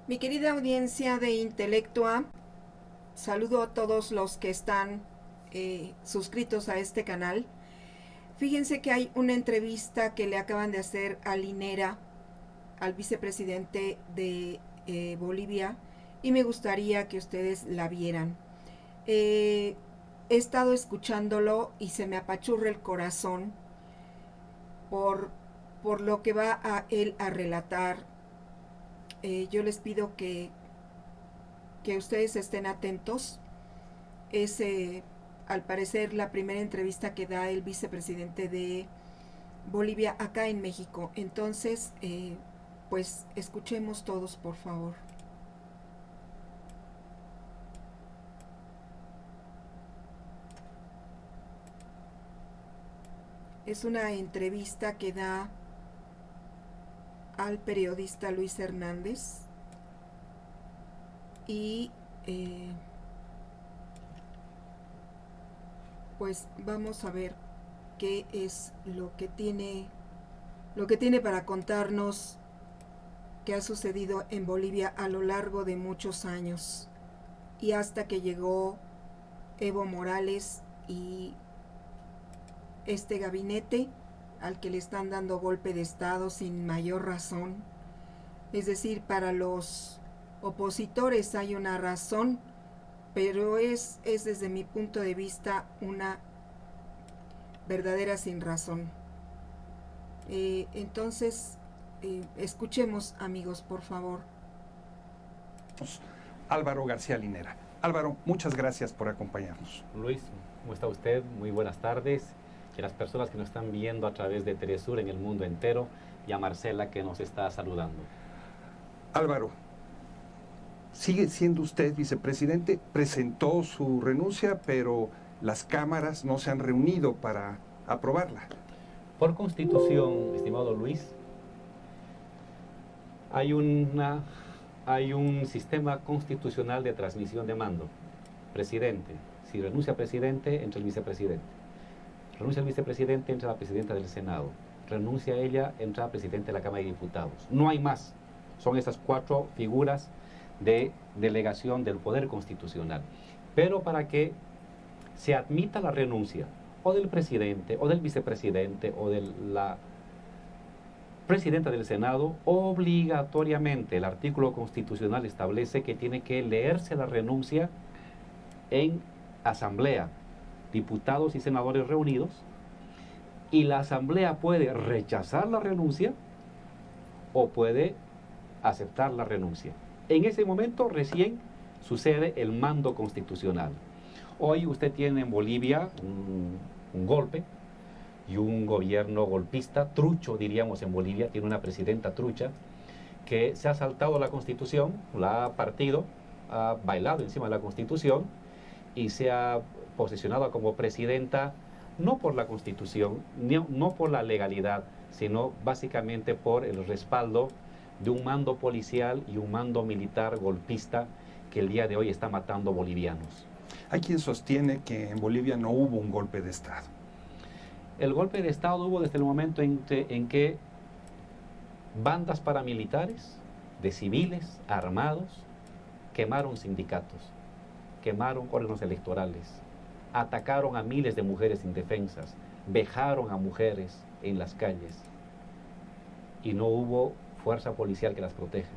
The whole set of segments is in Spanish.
Mi querida audiencia de Intelectua, saludo a todos los que están suscritos a este canal. Fíjense que hay una entrevista que le acaban de hacer a Linera, al vicepresidente de Bolivia, y me gustaría que ustedes la vieran. He estado escuchándolo y se me apachurra el corazón por, por lo que va a él a relatar. Yo les pido que ustedes estén atentos. Es, al parecer, la primera entrevista que da el vicepresidente de Bolivia acá en México. Entonces, pues escuchemos todos, por favor. Es una entrevista que da al periodista Luis Hernández y pues vamos a ver qué es lo que tiene para contarnos que ha sucedido en Bolivia a lo largo de muchos años y hasta que llegó Evo Morales y este gabinete al que le están dando golpe de estado sin mayor razón. Es decir, para los opositores hay una razón, pero es desde mi punto de vista una verdadera sin razón. Entonces, escuchemos, amigos, por favor. Álvaro García Linera. Álvaro, muchas gracias por acompañarnos. Luis, ¿cómo está usted? Muy buenas tardes. Y a las personas que nos están viendo a través de Telesur en el mundo entero, y a Marcela que nos está saludando. Álvaro, sigue siendo usted vicepresidente, presentó su renuncia, pero las cámaras no se han reunido para aprobarla. Por constitución, estimado Luis, hay un sistema constitucional de transmisión de mando. Presidente, si renuncia presidente, entra el vicepresidente. Renuncia el vicepresidente, entra la presidenta del Senado. Renuncia ella, entra la presidenta de la Cámara de Diputados. No hay más. Son esas 4 figuras de delegación del poder constitucional. Pero para que se admita la renuncia o del presidente, o del vicepresidente, o de la presidenta del Senado, obligatoriamente el artículo constitucional establece que tiene que leerse la renuncia en asamblea, diputados y senadores reunidos, y la asamblea puede rechazar la renuncia o puede aceptar la renuncia. En ese momento recién sucede el mando constitucional. Hoy usted tiene en Bolivia un golpe y un gobierno golpista, trucho diríamos en Bolivia, tiene una presidenta trucha que se ha saltado la Constitución, la ha partido, ha bailado encima de la Constitución y se ha posicionado como presidenta no por la Constitución, no por la legalidad, sino básicamente por el respaldo de un mando policial y un mando militar golpista que el día de hoy está matando bolivianos. Hay quien sostiene que en Bolivia no hubo un golpe de Estado. El golpe de Estado hubo desde el momento en que bandas paramilitares de civiles armados quemaron sindicatos, quemaron órganos electorales, atacaron a miles de mujeres indefensas, vejaron a mujeres en las calles y no hubo fuerza policial que las proteja.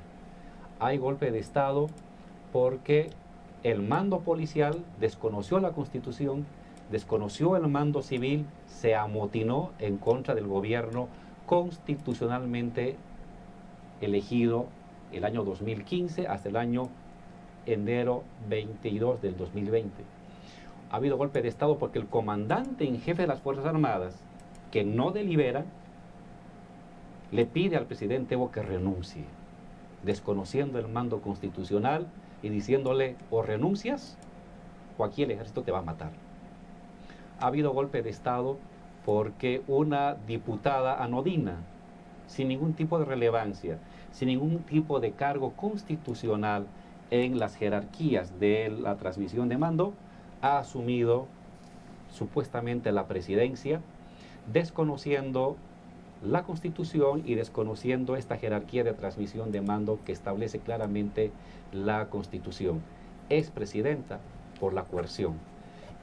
Hay golpe de Estado porque el mando policial desconoció la Constitución, desconoció el mando civil, se amotinó en contra del gobierno constitucionalmente elegido el año 2015 hasta el año enero 22 del 2020. Ha habido golpe de Estado porque el comandante en jefe de las Fuerzas Armadas, que no delibera, le pide al presidente Evo que renuncie, desconociendo el mando constitucional y diciéndole o renuncias o aquí el ejército te va a matar. Ha habido golpe de Estado porque una diputada anodina, sin ningún tipo de relevancia, sin ningún tipo de cargo constitucional en las jerarquías de la transmisión de mando, ha asumido supuestamente la presidencia, desconociendo la Constitución y desconociendo esta jerarquía de transmisión de mando que establece claramente la Constitución. Es presidenta por la coerción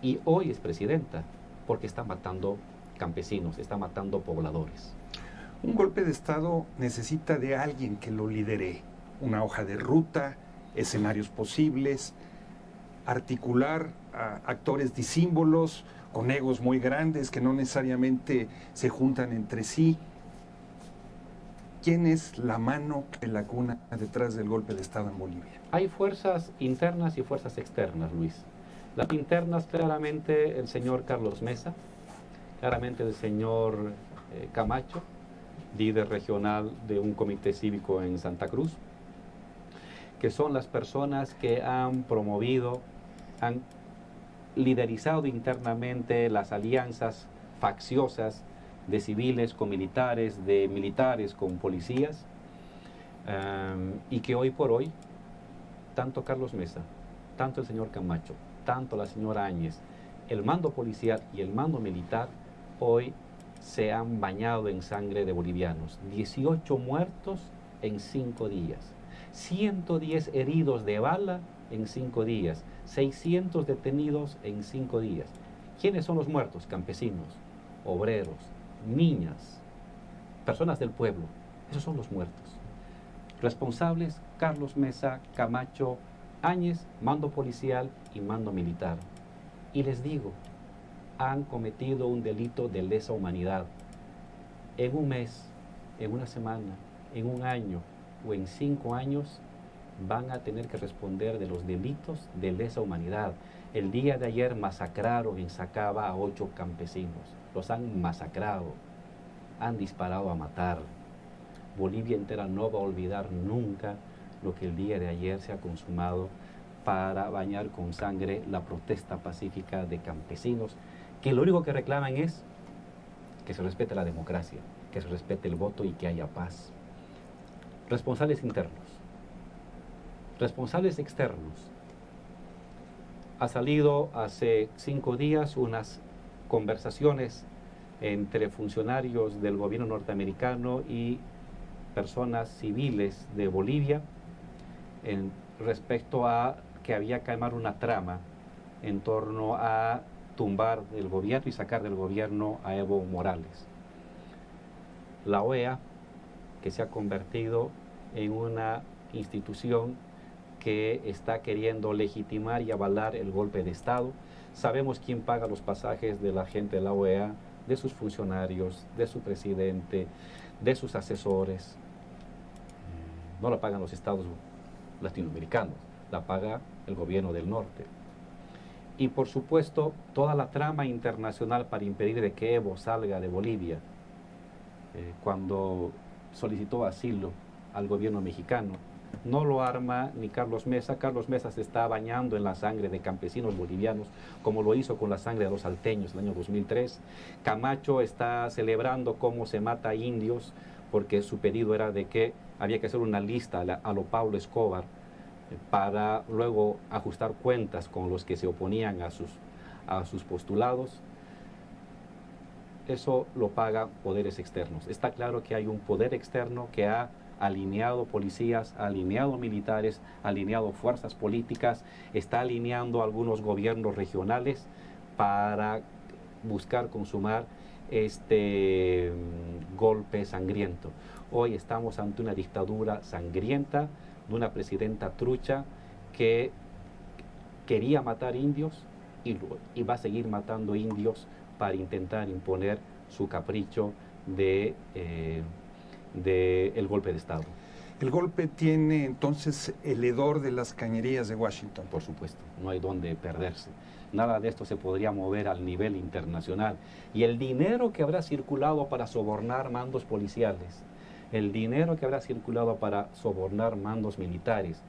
y hoy es presidenta porque está matando campesinos, está matando pobladores. Un golpe de Estado necesita de alguien que lo lidere, una hoja de ruta, escenarios posibles, articular a actores disímbolos con egos muy grandes que no necesariamente se juntan entre sí. ¿Quién es la mano de la cuna detrás del golpe de Estado en Bolivia? Hay fuerzas internas y fuerzas externas, Luis. Las internas, claramente el señor Carlos Mesa, claramente el señor Camacho, líder regional de un comité cívico en Santa Cruz, que son las personas que han promovido, han liderizado internamente las alianzas facciosas de civiles con militares, de militares con policías, y que hoy por hoy, tanto Carlos Mesa, tanto el señor Camacho, tanto la señora Áñez, el mando policial y el mando militar, hoy se han bañado en sangre de bolivianos. 18 muertos en 5 días, 110 heridos de bala en 5 días, 600 detenidos en 5 días. ¿Quiénes son los muertos? Campesinos, obreros, niñas, personas del pueblo. Esos son los muertos. Responsables: Carlos Mesa, Camacho, Áñez, mando policial y mando militar. Y les digo, han cometido un delito de lesa humanidad. En un mes, en una semana, en un año o en 5 años van a tener que responder de los delitos de lesa humanidad. El día de ayer masacraron en Sacaba a 8 campesinos. Los han masacrado, han disparado a matar. Bolivia entera no va a olvidar nunca lo que el día de ayer se ha consumado para bañar con sangre la protesta pacífica de campesinos, que lo único que reclaman es que se respete la democracia, que se respete el voto y que haya paz. Responsables internos. Responsables externos. Ha salido hace 5 días unas conversaciones entre funcionarios del gobierno norteamericano y personas civiles de Bolivia respecto a que había que armar una trama en torno a tumbar el gobierno y sacar del gobierno a Evo Morales. La OEA, que se ha convertido en una institución que está queriendo legitimar y avalar el golpe de Estado. Sabemos quién paga los pasajes de la gente de la OEA, de sus funcionarios, de su presidente, de sus asesores. No la pagan los estados latinoamericanos, la paga el gobierno del norte. Y por supuesto, toda la trama internacional para impedir de que Evo salga de Bolivia, cuando solicitó asilo al gobierno mexicano, no lo arma ni Carlos Mesa. Carlos Mesa se está bañando en la sangre de campesinos bolivianos, como lo hizo con la sangre de los salteños en el año 2003. Camacho está celebrando cómo se mata a indios, porque su pedido era de que había que hacer una lista a lo Pablo Escobar, para luego ajustar cuentas con los que se oponían a sus postulados. Eso lo pagan poderes externos. Está claro que hay un poder externo que ha alineado policías, ha alineado militares, ha alineado fuerzas políticas, está alineando algunos gobiernos regionales para buscar consumar este golpe sangriento. Hoy estamos ante una dictadura sangrienta de una presidenta trucha que quería matar indios y va a seguir matando indios para intentar imponer su capricho de el golpe de Estado. El golpe tiene entonces el hedor de las cañerías de Washington. Por supuesto, no hay dónde perderse. Nada de esto se podría mover al nivel internacional. Y el dinero que habrá circulado para sobornar mandos policiales, el dinero que habrá circulado para sobornar mandos militares,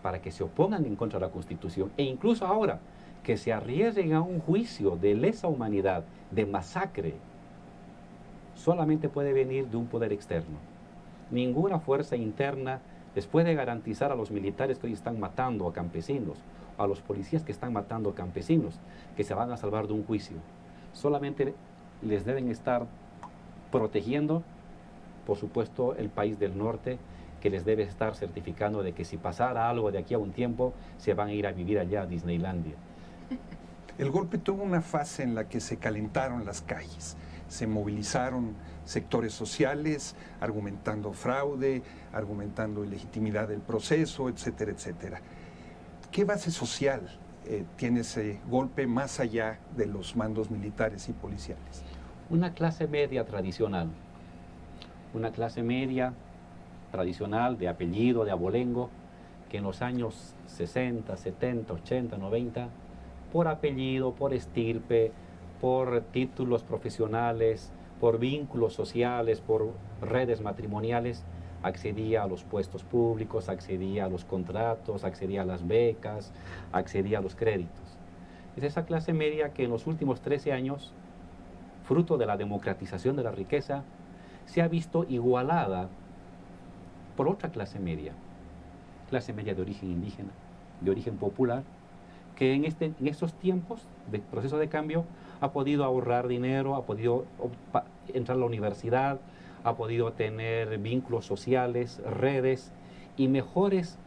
para que se opongan en contra de la Constitución, e incluso ahora que se arriesguen a un juicio de lesa humanidad, de masacre, solamente puede venir de un poder externo. Ninguna fuerza interna les puede garantizar a los militares que hoy están matando a campesinos, a los policías que están matando a campesinos, que se van a salvar de un juicio. Solamente les deben estar protegiendo por supuesto, el país del norte, que les debe estar certificando de que si pasara algo de aquí a un tiempo, se van a ir a vivir allá a Disneylandia. El golpe tuvo una fase en la que se calentaron las calles, se movilizaron sectores sociales, argumentando fraude, argumentando ilegitimidad del proceso, etcétera, etcétera. ¿Qué base social tiene ese golpe más allá de los mandos militares y policiales? Una clase media tradicional, una clase media tradicional de apellido, de abolengo, que en los años 60, 70, 80, 90, por apellido, por estirpe, por títulos profesionales, por vínculos sociales, por redes matrimoniales, accedía a los puestos públicos, accedía a los contratos, accedía a las becas, accedía a los créditos. Es esa clase media que en los últimos 13 años, fruto de la democratización de la riqueza, se ha visto igualada por otra clase media de origen indígena, de origen popular, que en estos tiempos de proceso de cambio ha podido ahorrar dinero, ha podido entrar a la universidad, ha podido tener vínculos sociales, redes y mejores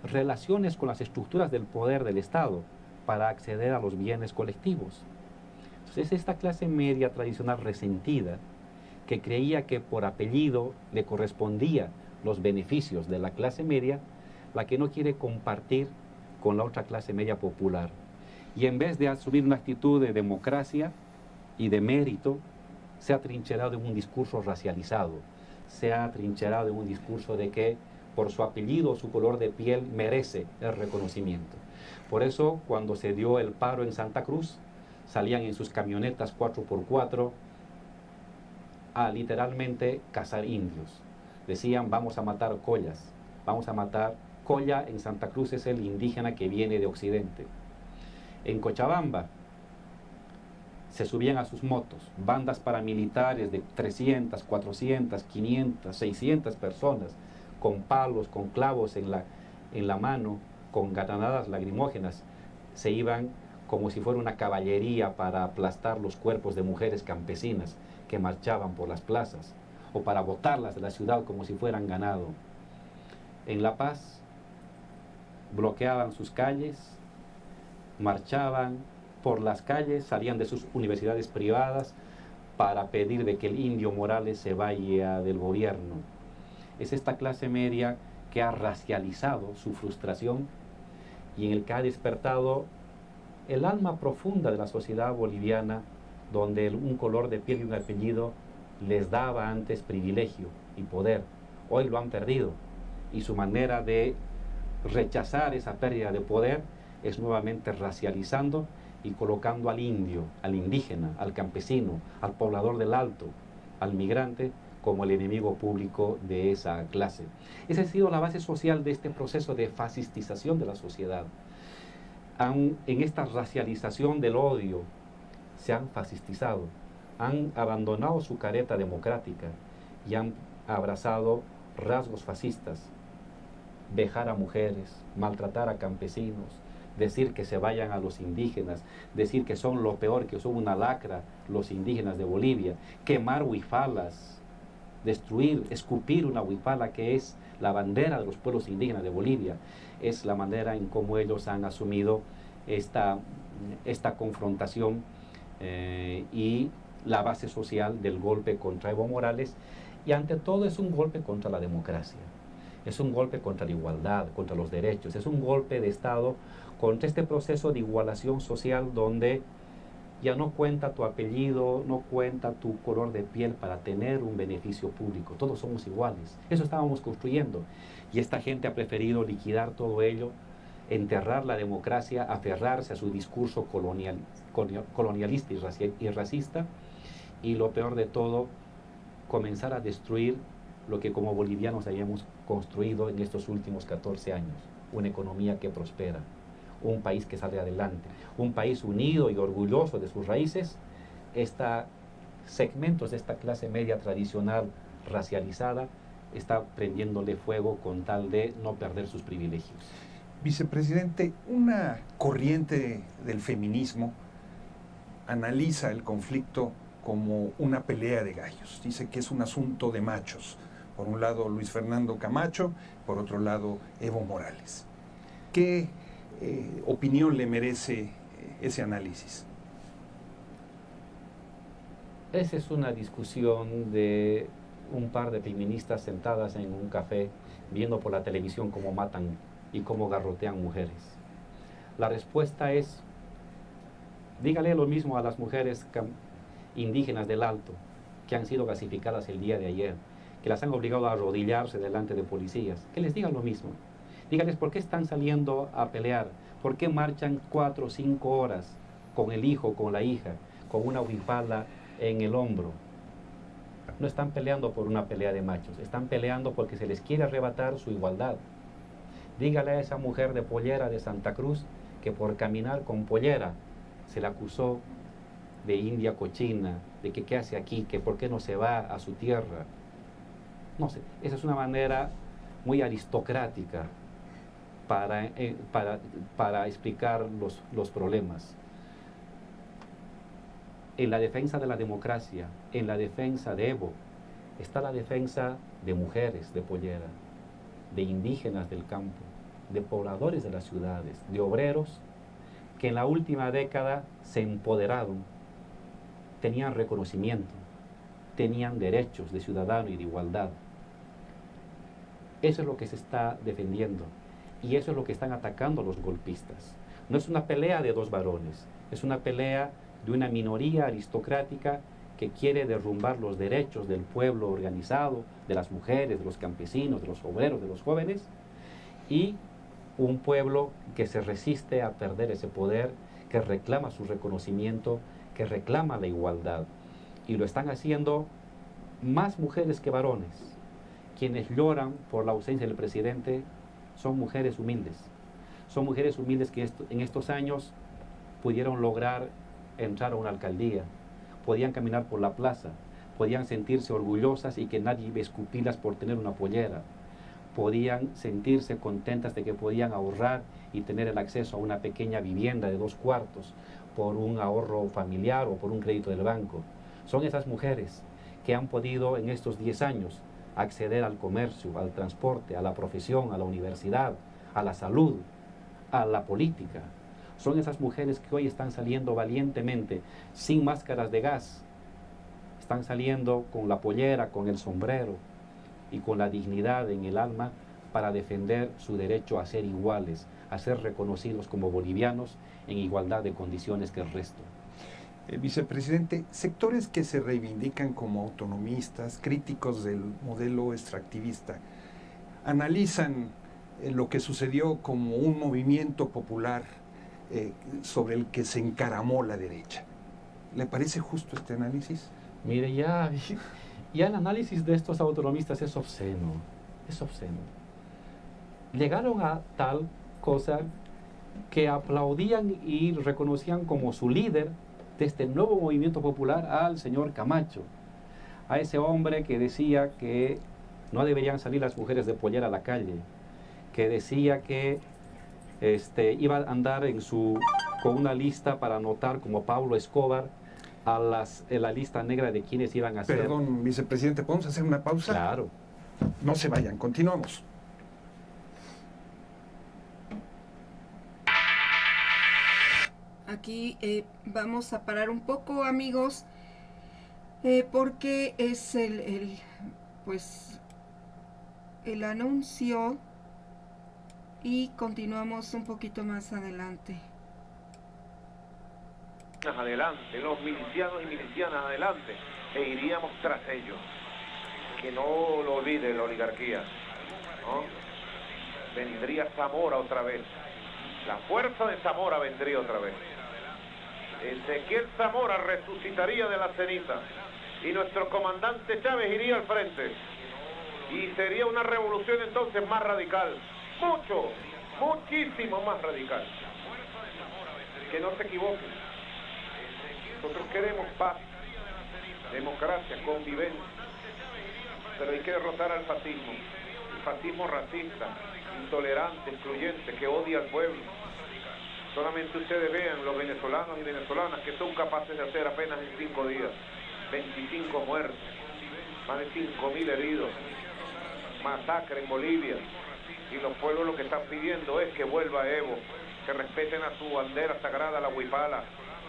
relaciones con las estructuras del poder del Estado para acceder a los bienes colectivos. Entonces, esta clase media tradicional resentida, que creía que por apellido le correspondía los beneficios de la clase media, la que no quiere compartir con la otra clase media popular. Y en vez de asumir una actitud de democracia y de mérito, se ha trincherado en un discurso racializado, se ha trincherado en un discurso de que por su apellido o su color de piel merece el reconocimiento. Por eso, cuando se dio el paro en Santa Cruz, salían en sus camionetas 4x4 a literalmente cazar indios. Decían, vamos a matar collas, vamos a matar. Colla en Santa Cruz es el indígena que viene de Occidente. En Cochabamba se subían a sus motos, bandas paramilitares de 300, 400, 500, 600 personas, con palos, con clavos en la mano, con granadas lacrimógenas, se iban como si fuera una caballería para aplastar los cuerpos de mujeres campesinas que marchaban por las plazas, o para botarlas de la ciudad como si fueran ganado. En La Paz bloqueaban sus calles, marchaban por las calles, salían de sus universidades privadas para pedir de que el indio Morales se vaya del gobierno. Es esta clase media que ha racializado su frustración y en el que ha despertado el alma profunda de la sociedad boliviana, donde un color de piel y un apellido les daba antes privilegio y poder. Hoy lo han perdido y su manera de rechazar esa pérdida de poder es nuevamente racializando y colocando al indio, al indígena, al campesino, al poblador del Alto, al migrante, como el enemigo público de esa clase. Esa ha sido la base social de este proceso de fascistización de la sociedad. En esta racialización del odio se han fascistizado, han abandonado su careta democrática y han abrazado rasgos fascistas. Vejar a mujeres, maltratar a campesinos, decir que se vayan a los indígenas, decir que son lo peor, que son una lacra los indígenas de Bolivia, quemar huifalas, destruir, escupir una huipala que es la bandera de los pueblos indígenas de Bolivia. Es la manera en cómo ellos han asumido esta confrontación y la base social del golpe contra Evo Morales, y ante todo es un golpe contra la democracia. Es un golpe contra la igualdad, contra los derechos, es un golpe de Estado contra este proceso de igualación social donde ya no cuenta tu apellido, no cuenta tu color de piel para tener un beneficio público. Todos somos iguales. Eso estábamos construyendo. Y esta gente ha preferido liquidar todo ello, enterrar la democracia, aferrarse a su discurso colonialista y racista, y lo peor de todo, comenzar a destruir lo que como bolivianos hayamos construido en estos últimos 14 años, una economía que prospera, un país que sale adelante, un país unido y orgulloso de sus raíces. Segmentos de esta clase media tradicional racializada está prendiéndole fuego con tal de no perder sus privilegios. Vicepresidente, una corriente del feminismo analiza el conflicto como una pelea de gallos. Dice que es un asunto de machos. Por un lado Luis Fernando Camacho, por otro lado Evo Morales. ¿Qué opinión le merece ese análisis? Esa es una discusión de un par de feministas sentadas en un café viendo por la televisión cómo matan y cómo garrotean mujeres. La respuesta es, dígale lo mismo a las mujeres indígenas del Alto, que han sido gasificadas el día de ayer, que las han obligado a arrodillarse delante de policías, que les digan lo mismo. Díganles por qué están saliendo a pelear, por qué marchan 4 o 5 horas con el hijo, con la hija, con una huipala en el hombro. No están peleando por una pelea de machos, están peleando porque se les quiere arrebatar su igualdad. Dígale a esa mujer de pollera de Santa Cruz que por caminar con pollera se le acusó de india cochina, de que qué hace aquí, que por qué no se va a su tierra. No sé, esa es una manera muy aristocrática para explicar los problemas. En la defensa de la democracia, en la defensa de Evo, está la defensa de mujeres de pollera, de indígenas del campo, de pobladores de las ciudades, de obreros que en la última década se empoderaron, tenían reconocimiento, tenían derechos de ciudadano y de igualdad. Eso es lo que se está defendiendo y eso es lo que están atacando los golpistas. No es una pelea de dos varones, es una pelea de una minoría aristocrática que quiere derrumbar los derechos del pueblo organizado, de las mujeres, de los campesinos, de los obreros, de los jóvenes, y un pueblo que se resiste a perder ese poder, que reclama su reconocimiento, que reclama la igualdad. Y lo están haciendo más mujeres que varones. Quienes lloran por la ausencia del presidente son mujeres humildes. Son mujeres humildes que en estos años pudieron lograr entrar a una alcaldía, podían caminar por la plaza, podían sentirse orgullosas y que nadie iba a escupirlas por tener una pollera. Podían sentirse contentas de que podían ahorrar y tener el acceso a una pequeña vivienda de 2 cuartos por un ahorro familiar o por un crédito del banco. Son esas mujeres que han podido en estos 10 años acceder al comercio, al transporte, a la profesión, a la universidad, a la salud, a la política. Son esas mujeres que hoy están saliendo valientemente, sin máscaras de gas. Están saliendo con la pollera, con el sombrero y con la dignidad en el alma para defender su derecho a ser iguales, a ser reconocidos como bolivianos en igualdad de condiciones que el resto. Vicepresidente, sectores que se reivindican como autonomistas, críticos del modelo extractivista, analizan lo que sucedió como un movimiento popular sobre el que se encaramó la derecha. ¿Le parece justo este análisis? Mire, ya el análisis de estos autonomistas es obsceno, es obsceno. Llegaron a tal cosa que aplaudían y reconocían como su líder de este nuevo movimiento popular al señor Camacho, a ese hombre que decía que no deberían salir las mujeres de pollera a la calle, que decía que iba a andar con una lista para anotar como Pablo Escobar en la lista negra de quienes iban a ser. Perdón, vicepresidente, ¿podemos hacer una pausa? Claro. No se vayan, continuamos. Aquí vamos a parar un poco, amigos, porque es el anuncio y continuamos un poquito más adelante. Adelante, los milicianos y milicianas adelante, e iríamos tras ellos. Que no lo olvide la oligarquía, ¿no? Vendría Zamora otra vez. La fuerza de Zamora vendría otra vez. Ezequiel Zamora resucitaría de la ceniza y nuestro comandante Chávez iría al frente. Y sería una revolución entonces más radical. Muchísimo más radical. Que no se equivoquen. Nosotros queremos paz, democracia, convivencia, pero hay que derrotar al fascismo, el fascismo racista, intolerante, excluyente, que odia al pueblo. Solamente ustedes vean los venezolanos y venezolanas que son capaces de hacer apenas en 5 días. 25 muertos, más de 5.000 heridos, masacre en Bolivia, y los pueblos lo que están pidiendo es que vuelva Evo, que respeten a su bandera sagrada, la huipala.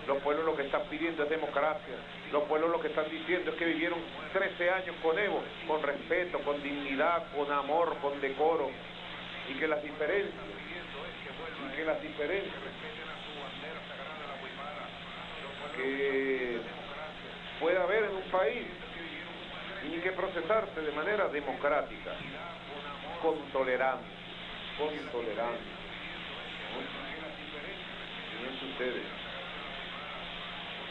Los pueblos lo que están pidiendo es democracia. Los pueblos lo que están diciendo es que vivieron 13 años con Evo, con respeto, con dignidad, con amor, con decoro, y que las diferencias, que pueda haber en un país tienen que procesarse de manera democrática, con tolerancia, Fíjense ustedes,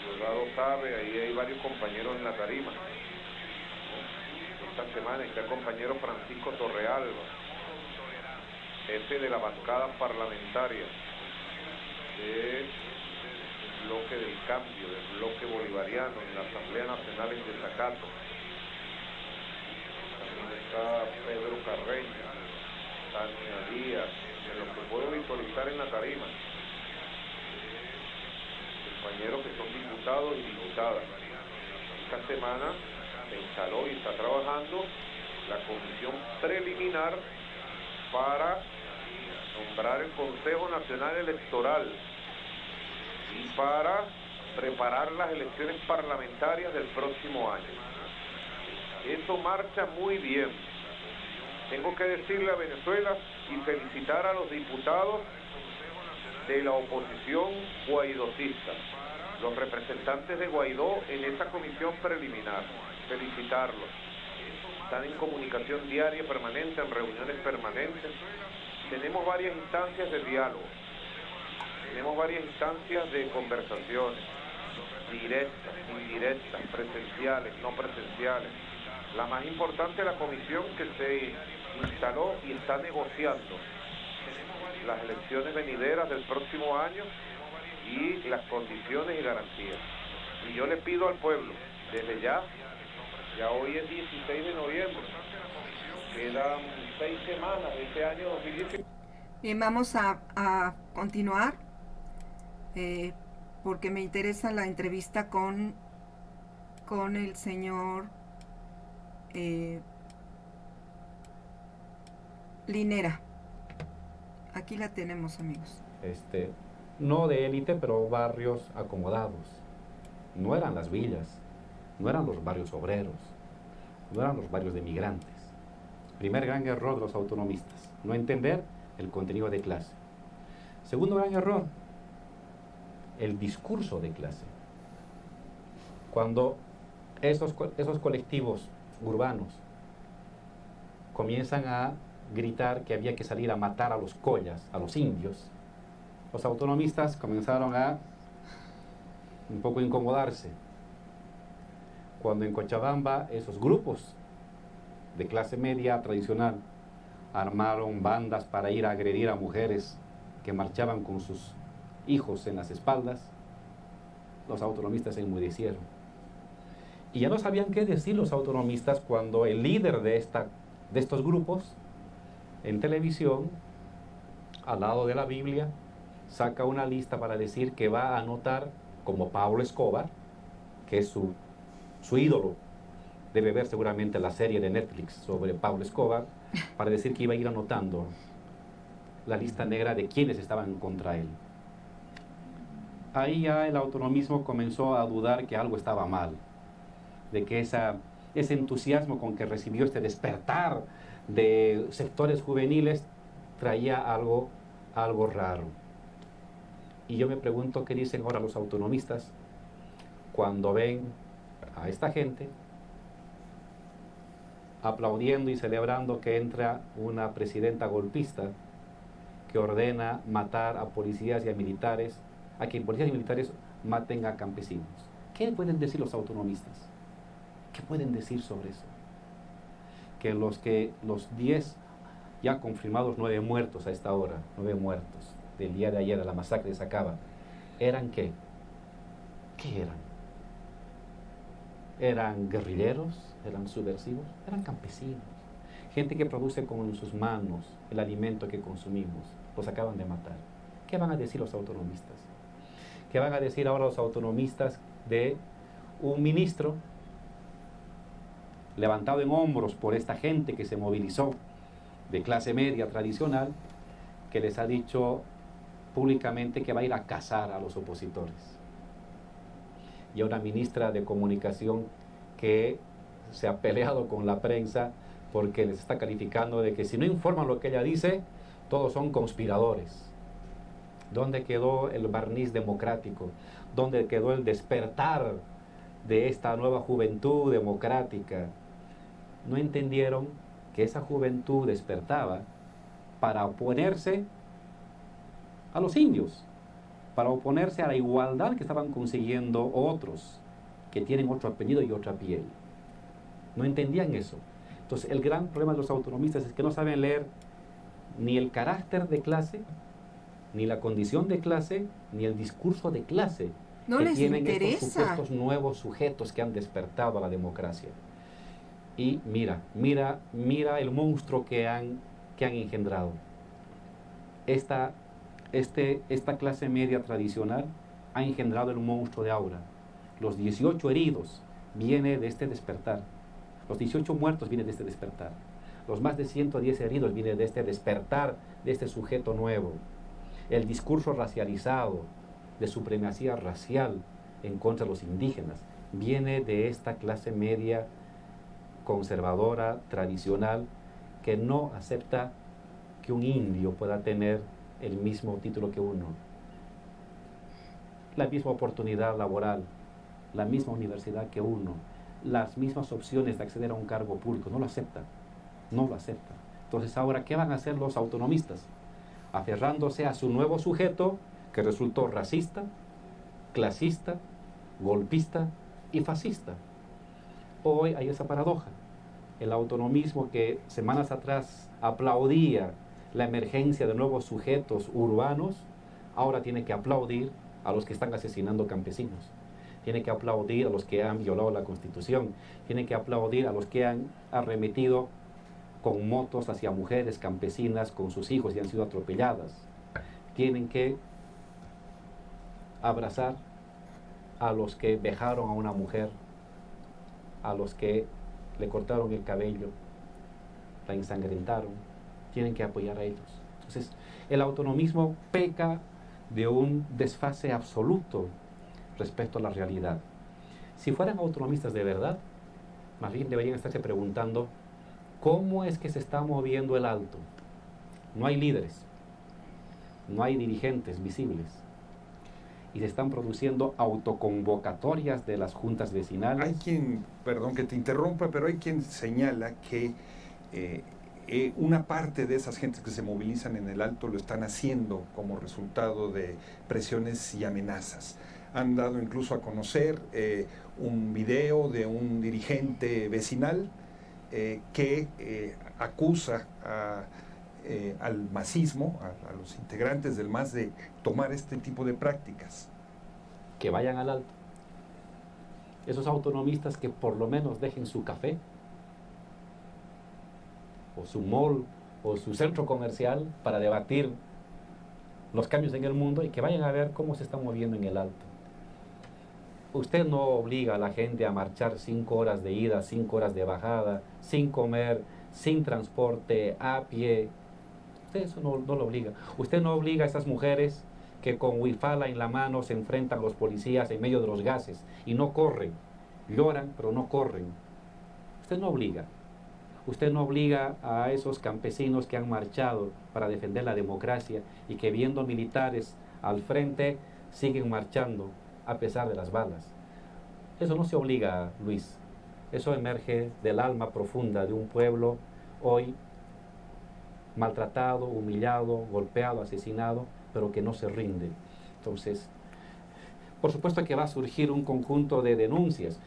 Diosdado sabe, ahí hay varios compañeros en la tarima, ¿no? Esta semana está el compañero Francisco Torrealba, jefe de la bancada parlamentaria del bloque del cambio, del bloque bolivariano en la Asamblea Nacional en Desacato. También está Pedro Carreño, Tania Díaz, de los que puedo visualizar en la tarima, compañeros que son diputados y diputadas. Esta semana se instaló y está trabajando la comisión preliminar para nombrar el Consejo Nacional Electoral y para preparar las elecciones parlamentarias del próximo año. Eso marcha muy bien. Tengo que decirle a Venezuela y felicitar a los diputados de la oposición guaidocista, los representantes de Guaidó en esta comisión preliminar. Felicitarlos. Están en comunicación diaria permanente, en reuniones permanentes. Tenemos varias instancias de diálogo, tenemos varias instancias de conversaciones, directas, indirectas, presenciales, no presenciales. La más importante es la comisión que se instaló y está negociando las elecciones venideras del próximo año y las condiciones y garantías. Y yo le pido al pueblo, desde ya hoy es 16 de noviembre, quedan 6 semanas de este año 2019. Bien, vamos a continuar porque me interesa la entrevista con el señor Linera. Aquí la tenemos, amigos. No de élite, pero barrios acomodados. No eran las villas, no eran los barrios obreros, no eran los barrios de migrantes. Primer gran error de los autonomistas, no entender el contenido de clase. Segundo gran error, el discurso de clase. Cuando esos colectivos urbanos comienzan a gritar que había que salir a matar a los collas, a los indios, los autonomistas comenzaron a un poco incomodarse. Cuando en Cochabamba esos grupos de clase media tradicional armaron bandas para ir a agredir a mujeres que marchaban con sus hijos en las espaldas, los autonomistas se enmudecieron. Y ya no sabían qué decir los autonomistas cuando el líder de estos grupos, en televisión, al lado de la Biblia, saca una lista para decir que va a anotar como Pablo Escobar, que es su ídolo. Debe ver seguramente la serie de Netflix sobre Pablo Escobar, para decir que iba a ir anotando la lista negra de quienes estaban contra él. Ahí ya el autonomismo comenzó a dudar que algo estaba mal, de que ese entusiasmo con que recibió este despertar de sectores juveniles traía algo raro. Y yo me pregunto qué dicen ahora los autonomistas cuando ven a esta gente aplaudiendo y celebrando que entra una presidenta golpista que ordena matar a policías y a militares, a que policías y militares maten a campesinos. ¿Qué pueden decir los autonomistas? ¿Qué pueden decir sobre eso? Que los 10 ya confirmados 9 muertos a esta hora, 9 muertos del día de ayer de la masacre de Sacaba, ¿eran qué? ¿Qué eran? ¿Eran guerrilleros? ¿Eran subversivos? Eran campesinos. Gente que produce con sus manos el alimento que consumimos. Los acaban de matar. ¿Qué van a decir los autonomistas? ¿Qué van a decir ahora los autonomistas de un ministro levantado en hombros por esta gente que se movilizó de clase media tradicional, que les ha dicho públicamente que va a ir a cazar a los opositores. Y a una ministra de Comunicación que se ha peleado con la prensa porque les está calificando de que si no informan lo que ella dice, todos son conspiradores. ¿Dónde quedó el barniz democrático? ¿Dónde quedó el despertar de esta nueva juventud democrática? No entendieron que esa juventud despertaba para oponerse a los indios, para oponerse a la igualdad que estaban consiguiendo otros, que tienen otro apellido y otra piel. No entendían eso. Entonces, el gran problema de los autonomistas es que no saben leer ni el carácter de clase, ni la condición de clase, ni el discurso de clase No que les tienen estos interesa. supuestos nuevos sujetos que han despertado a la democracia. Y mira el monstruo que han engendrado. Esta clase media tradicional ha engendrado el monstruo de Aura. Los 18 heridos vienen de este despertar. Los 18 muertos vienen de este despertar. Los más de 110 heridos vienen de este despertar, de este sujeto nuevo. El discurso racializado, de supremacía racial en contra de los indígenas, viene de esta clase media conservadora, tradicional, que no acepta que un indio pueda tener el mismo título que uno, la misma oportunidad laboral, la misma universidad que uno, las mismas opciones de acceder a un cargo público. No lo acepta, no lo acepta. Entonces ahora, ¿qué van a hacer los autonomistas? Aferrándose a su nuevo sujeto que resultó racista, clasista, golpista y fascista. Hoy hay esa paradoja. El autonomismo que semanas atrás aplaudía la emergencia de nuevos sujetos urbanos, ahora tiene que aplaudir a los que están asesinando campesinos. Tiene que aplaudir a los que han violado la Constitución. Tiene que aplaudir a los que han arremetido con motos hacia mujeres campesinas con sus hijos y han sido atropelladas. Tienen que abrazar a los que vejaron a una mujer, a los que le cortaron el cabello, la ensangrentaron. Tienen que apoyar a ellos. Entonces, el autonomismo peca de un desfase absoluto respecto a la realidad. Si fueran autonomistas de verdad, más bien deberían estarse preguntando cómo es que se está moviendo el Alto. No hay líderes, no hay dirigentes visibles y se están produciendo autoconvocatorias de las juntas vecinales. Hay quien, perdón que te interrumpa, pero hay quien señala que una parte de esas gentes que se movilizan en el Alto lo están haciendo como resultado de presiones y amenazas. Han dado incluso a conocer un video de un dirigente vecinal que acusa al masismo, a los integrantes del MAS, de tomar este tipo de prácticas. Que vayan al Alto. Esos autonomistas que por lo menos dejen su café, o su mall, o su centro comercial para debatir los cambios en el mundo y que vayan a ver cómo se está moviendo en el Alto. Usted no obliga a la gente a marchar 5 horas de ida, 5 horas de bajada, sin comer, sin transporte, a pie. Usted eso no lo obliga. Usted no obliga a esas mujeres que con huifala en la mano se enfrentan a los policías en medio de los gases y no corren. Lloran, pero no corren. Usted no obliga. Usted no obliga a esos campesinos que han marchado para defender la democracia y que viendo militares al frente siguen marchando a pesar de las balas. Eso no se obliga, Luis. Eso emerge del alma profunda de un pueblo hoy maltratado, humillado, golpeado, asesinado, pero que no se rinde. Entonces, por supuesto que va a surgir un conjunto de denuncias.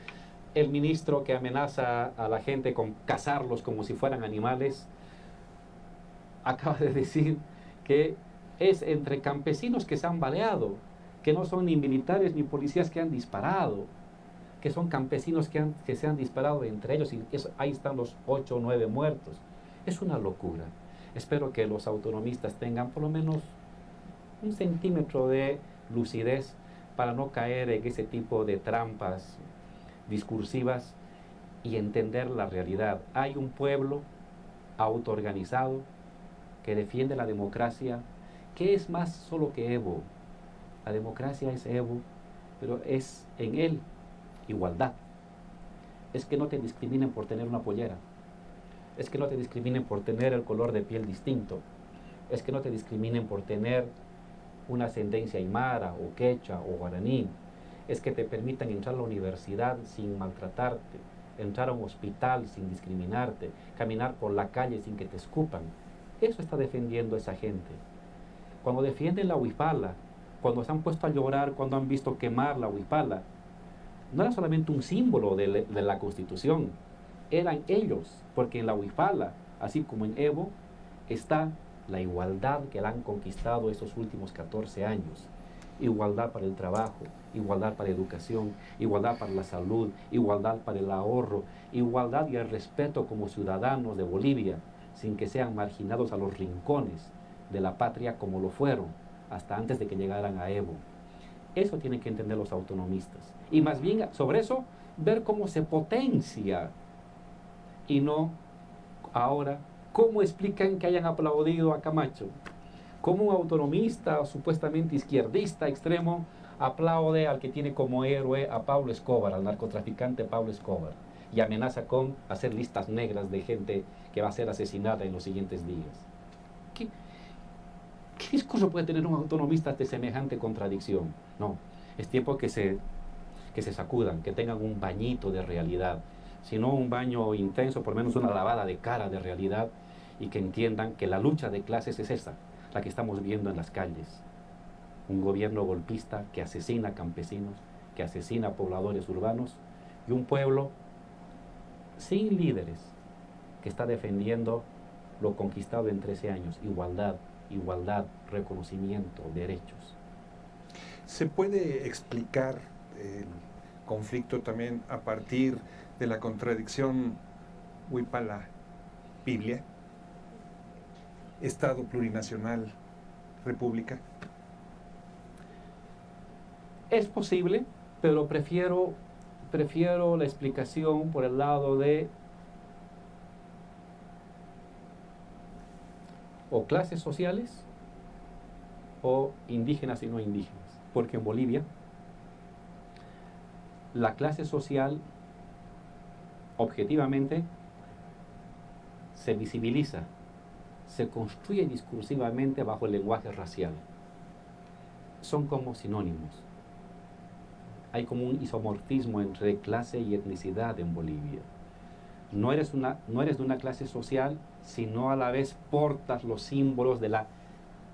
El ministro que amenaza a la gente con cazarlos como si fueran animales, acaba de decir que es entre campesinos que se han baleado, que no son ni militares ni policías que han disparado, que son campesinos que se han disparado entre ellos y ahí están los 8 o 9 muertos. Es una locura. Espero que los autonomistas tengan por lo menos un centímetro de lucidez para no caer en ese tipo de trampas discursivas y entender la realidad. Hay un pueblo autoorganizado que defiende la democracia, que es más solo que Evo. La democracia es Evo, pero es en él igualdad. Es que no te discriminen por tener una pollera. Es que no te discriminen por tener el color de piel distinto. Es que no te discriminen por tener una ascendencia aymara o quechua o guaraní. Es que te permitan entrar a la universidad sin maltratarte, entrar a un hospital sin discriminarte, caminar por la calle sin que te escupan. Eso está defendiendo esa gente. Cuando defienden la huipala, cuando se han puesto a llorar, cuando han visto quemar la huipala, no era solamente un símbolo de la Constitución, eran ellos, porque en la huipala, así como en Evo, está la igualdad que la han conquistado estos últimos 14 años. Igualdad para el trabajo, igualdad para la educación, igualdad para la salud, igualdad para el ahorro, igualdad y el respeto como ciudadanos de Bolivia, sin que sean marginados a los rincones de la patria como lo fueron hasta antes de que llegaran a Evo. Eso tienen que entender los autonomistas. Y más bien sobre eso, ver cómo se potencia y no ahora cómo explican que hayan aplaudido a Camacho. Cómo un autonomista supuestamente izquierdista extremo aplaude al que tiene como héroe a Pablo Escobar, al narcotraficante Pablo Escobar, y amenaza con hacer listas negras de gente que va a ser asesinada en los siguientes días. ¿Qué discurso puede tener un autonomista de semejante contradicción? No, es tiempo que se sacudan, que tengan un bañito de realidad, si no un baño intenso, por lo menos una lavada de cara de realidad, y que entiendan que la lucha de clases es esa, la que estamos viendo en las calles. Un gobierno golpista que asesina campesinos, que asesina pobladores urbanos, y un pueblo sin líderes que está defendiendo lo conquistado en 13 años, igualdad, reconocimiento, derechos. ¿Se puede explicar el conflicto también a partir de la contradicción huipala-biblia? Estado plurinacional, república. Es posible, pero prefiero la explicación por el lado de o clases sociales o indígenas y no indígenas. Porque en Bolivia la clase social objetivamente se visibiliza, se construye discursivamente bajo el lenguaje racial. Son como sinónimos. Hay como un isomorfismo entre clase y etnicidad en Bolivia. No eres de una clase social, sino a la vez portas los símbolos de la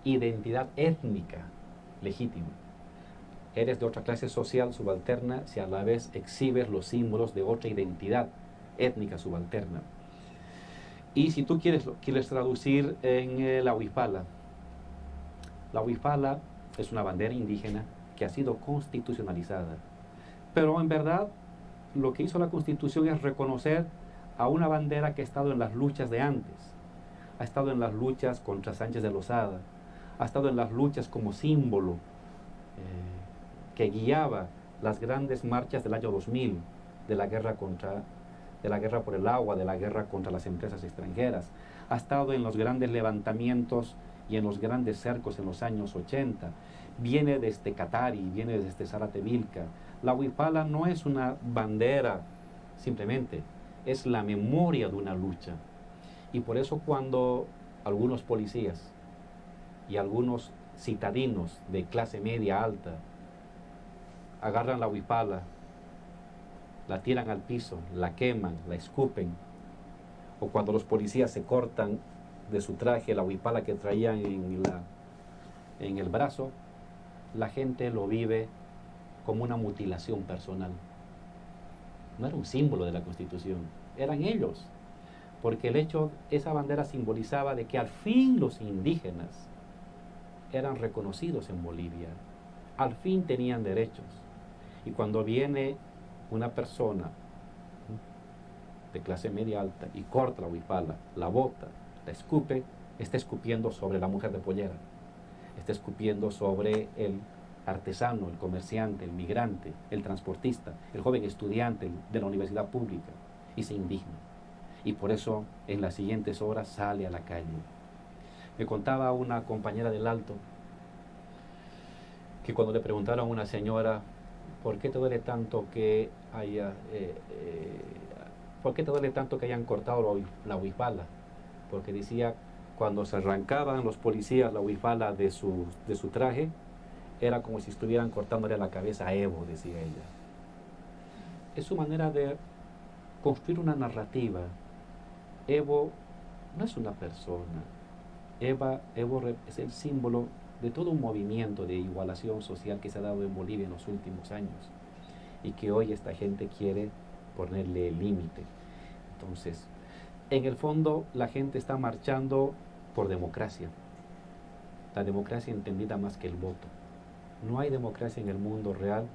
identidad étnica legítima. Eres de otra clase social subalterna si a la vez exhibes los símbolos de otra identidad étnica subalterna. Y si tú quieres traducir en la huipala es una bandera indígena que ha sido constitucionalizada. Pero en verdad, lo que hizo la Constitución es reconocer a una bandera que ha estado en las luchas de antes. Ha estado en las luchas contra Sánchez de Lozada, ha estado en las luchas como símbolo que guiaba las grandes marchas del año 2000, de la guerra por el agua, de la guerra contra las empresas extranjeras. Ha estado en los grandes levantamientos y en los grandes cercos en los años 80. Viene desde Catari, viene desde Zaratevilca. La huipala no es una bandera simplemente, es la memoria de una lucha. Y por eso cuando algunos policías y algunos citadinos de clase media alta agarran la huipala, la tiran al piso, la queman, la escupen, o cuando los policías se cortan de su traje la huipala que traían en el brazo, la gente lo vive como una mutilación personal. No era un símbolo de la Constitución, eran ellos, porque esa bandera simbolizaba de que al fin los indígenas eran reconocidos en Bolivia, al fin tenían derechos. Y cuando viene una persona de clase media alta y corta la huipala, la bota, la escupe, está escupiendo sobre la mujer de pollera, está escupiendo sobre el artesano, el comerciante, el migrante, el transportista, el joven estudiante de la universidad pública. y se indigna. Y por eso en las siguientes horas sale a la calle. Me contaba una compañera del Alto que cuando le preguntaron a una señora, ¿por qué te duele tanto que ¿por qué te duele tanto que hayan cortado la huipala? Porque decía, cuando se arrancaban los policías la huipala de su traje, era como si estuvieran cortándole la cabeza a Evo, decía ella. Es su manera de construir una narrativa. Evo no es una persona. Evo es el símbolo de todo un movimiento de igualación social que se ha dado en Bolivia en los últimos años y que hoy esta gente quiere ponerle límite. Entonces, en el fondo, la gente está marchando por democracia. La democracia entendida más que el voto. No hay democracia en el mundo real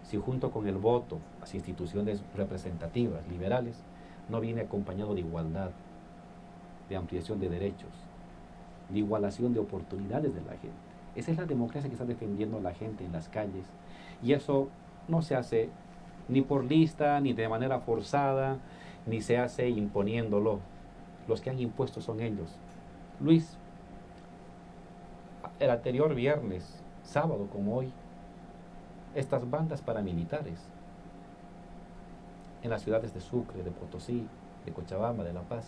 si junto con el voto, las instituciones representativas, liberales, no viene acompañado de igualdad, de ampliación de derechos, de igualación de oportunidades de la gente. Esa es la democracia que está defendiendo la gente en las calles. Y eso no se hace ni por lista, ni de manera forzada, ni se hace imponiéndolo. Los que han impuesto son ellos. Luis, el anterior viernes, sábado como hoy, estas bandas paramilitares en las ciudades de Sucre, de Potosí, de Cochabamba, de La Paz,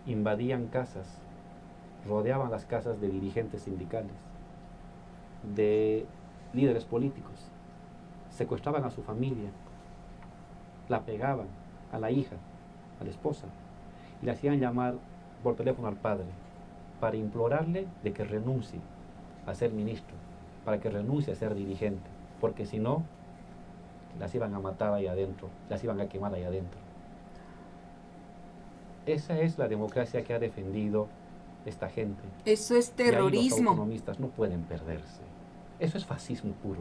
invadían casas, rodeaban las casas de dirigentes sindicales, de líderes políticos, secuestraban a su familia, la pegaban a la hija, a la esposa, y le hacían llamar por teléfono al padre para implorarle de que renuncie a ser ministro, para que renuncie a ser dirigente, porque si no, las iban a matar ahí adentro, las iban a quemar ahí adentro. Esa es la democracia que ha defendido esta gente. Eso es terrorismo. Y ahí los autonomistas no pueden perderse. Eso es fascismo puro.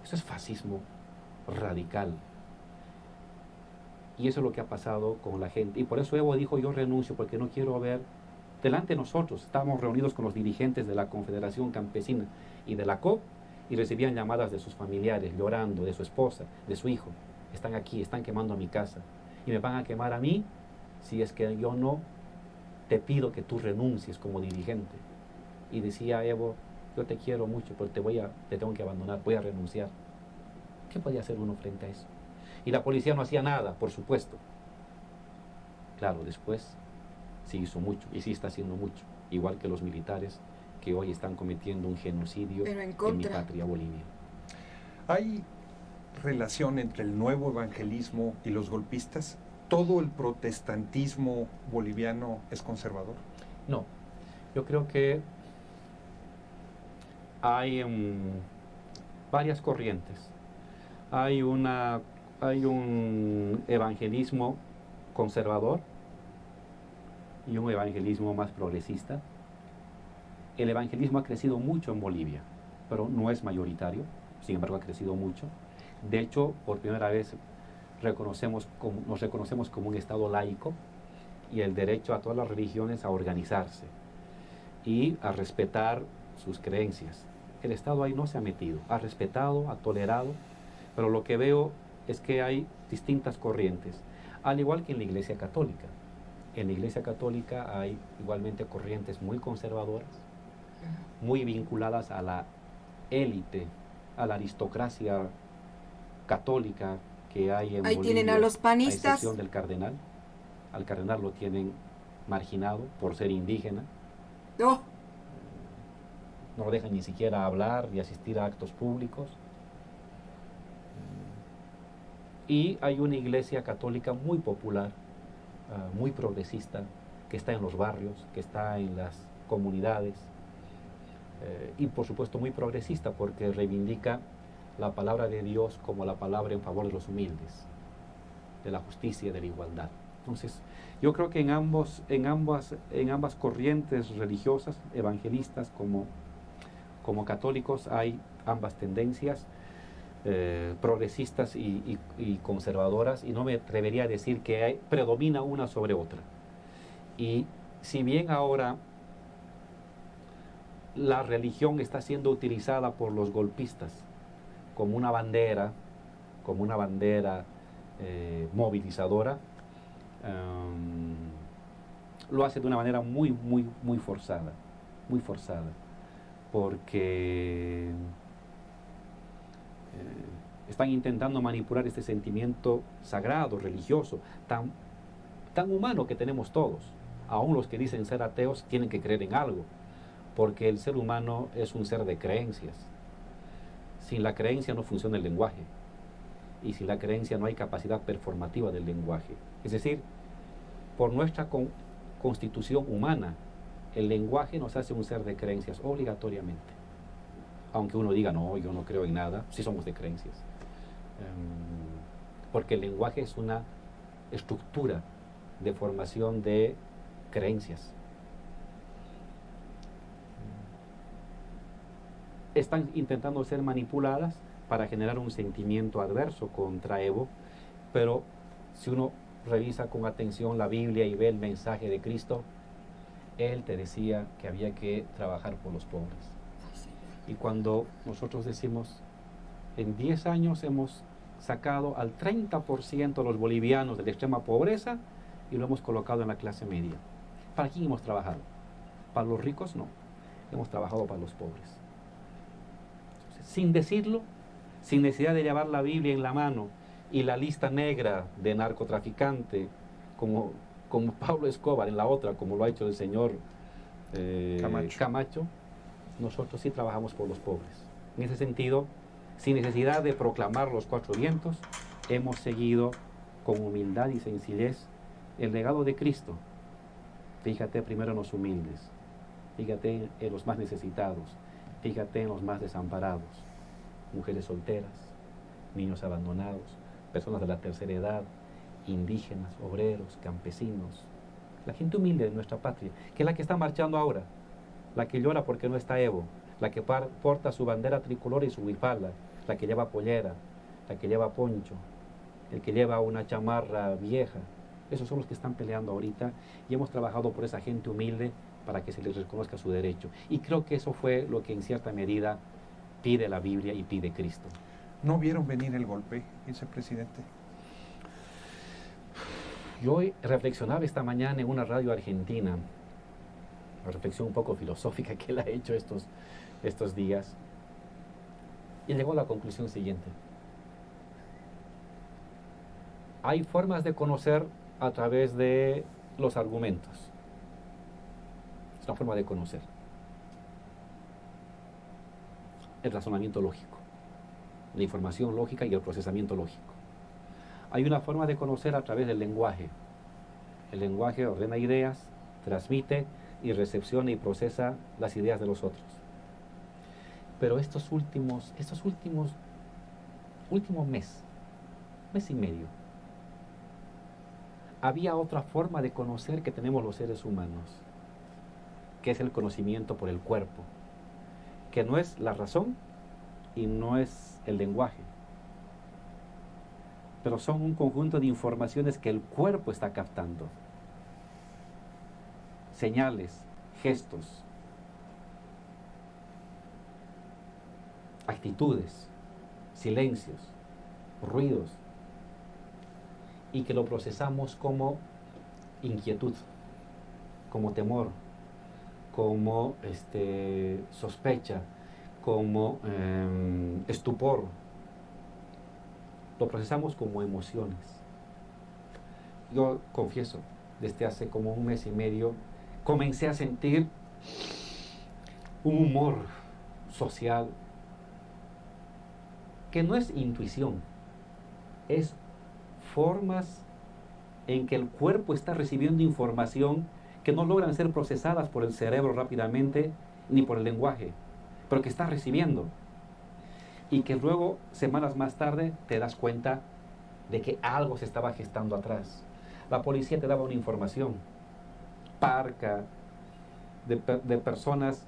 Eso es fascismo radical. Y eso es lo que ha pasado con la gente. Y por eso Evo dijo, yo renuncio porque no quiero ver. Delante de nosotros estábamos reunidos con los dirigentes de la Confederación Campesina y de la COP y recibían llamadas de sus familiares llorando, de su esposa, de su hijo. Están aquí, están quemando mi casa. Y me van a quemar a mí si es que yo no te pido que tú renuncies como dirigente. Y decía Evo, yo te quiero mucho, pero te tengo que abandonar, voy a renunciar. ¿Qué podía hacer uno frente a eso? Y la policía no hacía nada, por supuesto. Claro, después sí hizo mucho, y sí está haciendo mucho, igual que los militares que hoy están cometiendo un genocidio en mi patria Bolivia. ¿Hay relación entre el nuevo evangelismo y los golpistas? ¿Todo el protestantismo boliviano es conservador? No, yo creo que hay varias corrientes. Hay un evangelismo conservador y un evangelismo más progresista. El evangelismo ha crecido mucho en Bolivia, pero no es mayoritario, sin embargo ha crecido mucho. De hecho, por primera vez nos reconocemos como un Estado laico y el derecho a todas las religiones a organizarse y a respetar sus creencias. El Estado ahí no se ha metido, ha respetado, ha tolerado, pero lo que veo es que hay distintas corrientes, al igual que en la Iglesia Católica. En la Iglesia Católica hay igualmente corrientes muy conservadoras, muy vinculadas a la élite, a la aristocracia católica que hay en Bolivia. Ahí tienen a los panistas. A excepción del cardenal. Al cardenal lo tienen marginado por ser indígena. Oh. No lo dejan ni siquiera hablar ni asistir a actos públicos. Y hay una iglesia católica muy popular, muy progresista, que está en los barrios, que está en las comunidades, y por supuesto muy progresista porque reivindica la palabra de Dios como la palabra en favor de los humildes, de la justicia y de la igualdad. Entonces, yo creo que en ambas corrientes religiosas, evangelistas como católicos, hay ambas tendencias, progresistas y conservadoras, y no me atrevería a decir que predomina una sobre otra. Y si bien ahora la religión está siendo utilizada por los golpistas como una bandera movilizadora, lo hace de una manera muy forzada, porque están intentando manipular este sentimiento sagrado, religioso, tan humano que tenemos todos. Aún los que dicen ser ateos tienen que creer en algo, porque el ser humano es un ser de creencias. Sin la creencia no funciona el lenguaje, y sin la creencia no hay capacidad performativa del lenguaje. Es decir, por nuestra constitución humana, el lenguaje nos hace un ser de creencias obligatoriamente. Aunque uno diga, no, yo no creo en nada, sí somos de creencias. Porque el lenguaje es una estructura de formación de creencias. Están intentando ser manipuladas para generar un sentimiento adverso contra Evo, pero si uno revisa con atención la Biblia y ve el mensaje de Cristo, Él te decía que había que trabajar por los pobres. Y cuando nosotros decimos, en 10 años hemos sacado al 30% de los bolivianos de la extrema pobreza y lo hemos colocado en la clase media. ¿Para quién hemos trabajado? ¿Para los ricos? No. Hemos trabajado para los pobres. Entonces, sin decirlo, sin necesidad de llevar la Biblia en la mano y la lista negra de narcotraficante, como Pablo Escobar en la otra, como lo ha hecho el señor Camacho, nosotros sí trabajamos por los pobres. En ese sentido, sin necesidad de proclamar los 4 vientos, hemos seguido con humildad y sencillez el legado de Cristo. Fíjate primero en los humildes, fíjate en los más necesitados, fíjate en los más desamparados, mujeres solteras, niños abandonados, personas de la tercera edad, indígenas, obreros, campesinos, la gente humilde de nuestra patria, que es la que está marchando ahora, la que llora porque no está Evo, la que porta su bandera tricolor y su huipala, la que lleva pollera, la que lleva poncho, el que lleva una chamarra vieja. Esos son los que están peleando ahorita y hemos trabajado por esa gente humilde para que se les reconozca su derecho. Y creo que eso fue lo que en cierta medida pide la Biblia y pide Cristo. ¿No vieron venir el golpe, vicepresidente? Yo reflexionaba esta mañana en una radio argentina, una reflexión un poco filosófica que él ha hecho estos días, y llegó a la conclusión siguiente. Hay formas de conocer a través de los argumentos. Es una forma de conocer. El razonamiento lógico, la información lógica y el procesamiento lógico. Hay una forma de conocer a través del lenguaje. El lenguaje ordena ideas, transmite y recepciona y procesa las ideas de los otros. Pero estos últimos mes y medio, había otra forma de conocer que tenemos los seres humanos, que es el conocimiento por el cuerpo, que no es la razón y no es el lenguaje, pero son un conjunto de informaciones que el cuerpo está captando. Señales, gestos, actitudes, silencios, ruidos, y que lo procesamos como inquietud, como temor, como sospecha, como estupor. Lo procesamos como emociones. Yo confieso, desde hace como un mes y medio, comencé a sentir un humor social que no es intuición, es formas en que el cuerpo está recibiendo información que no logran ser procesadas por el cerebro rápidamente ni por el lenguaje, pero que está recibiendo. Y que luego, semanas más tarde, te das cuenta de que algo se estaba gestando atrás. La policía te daba una información parca de personas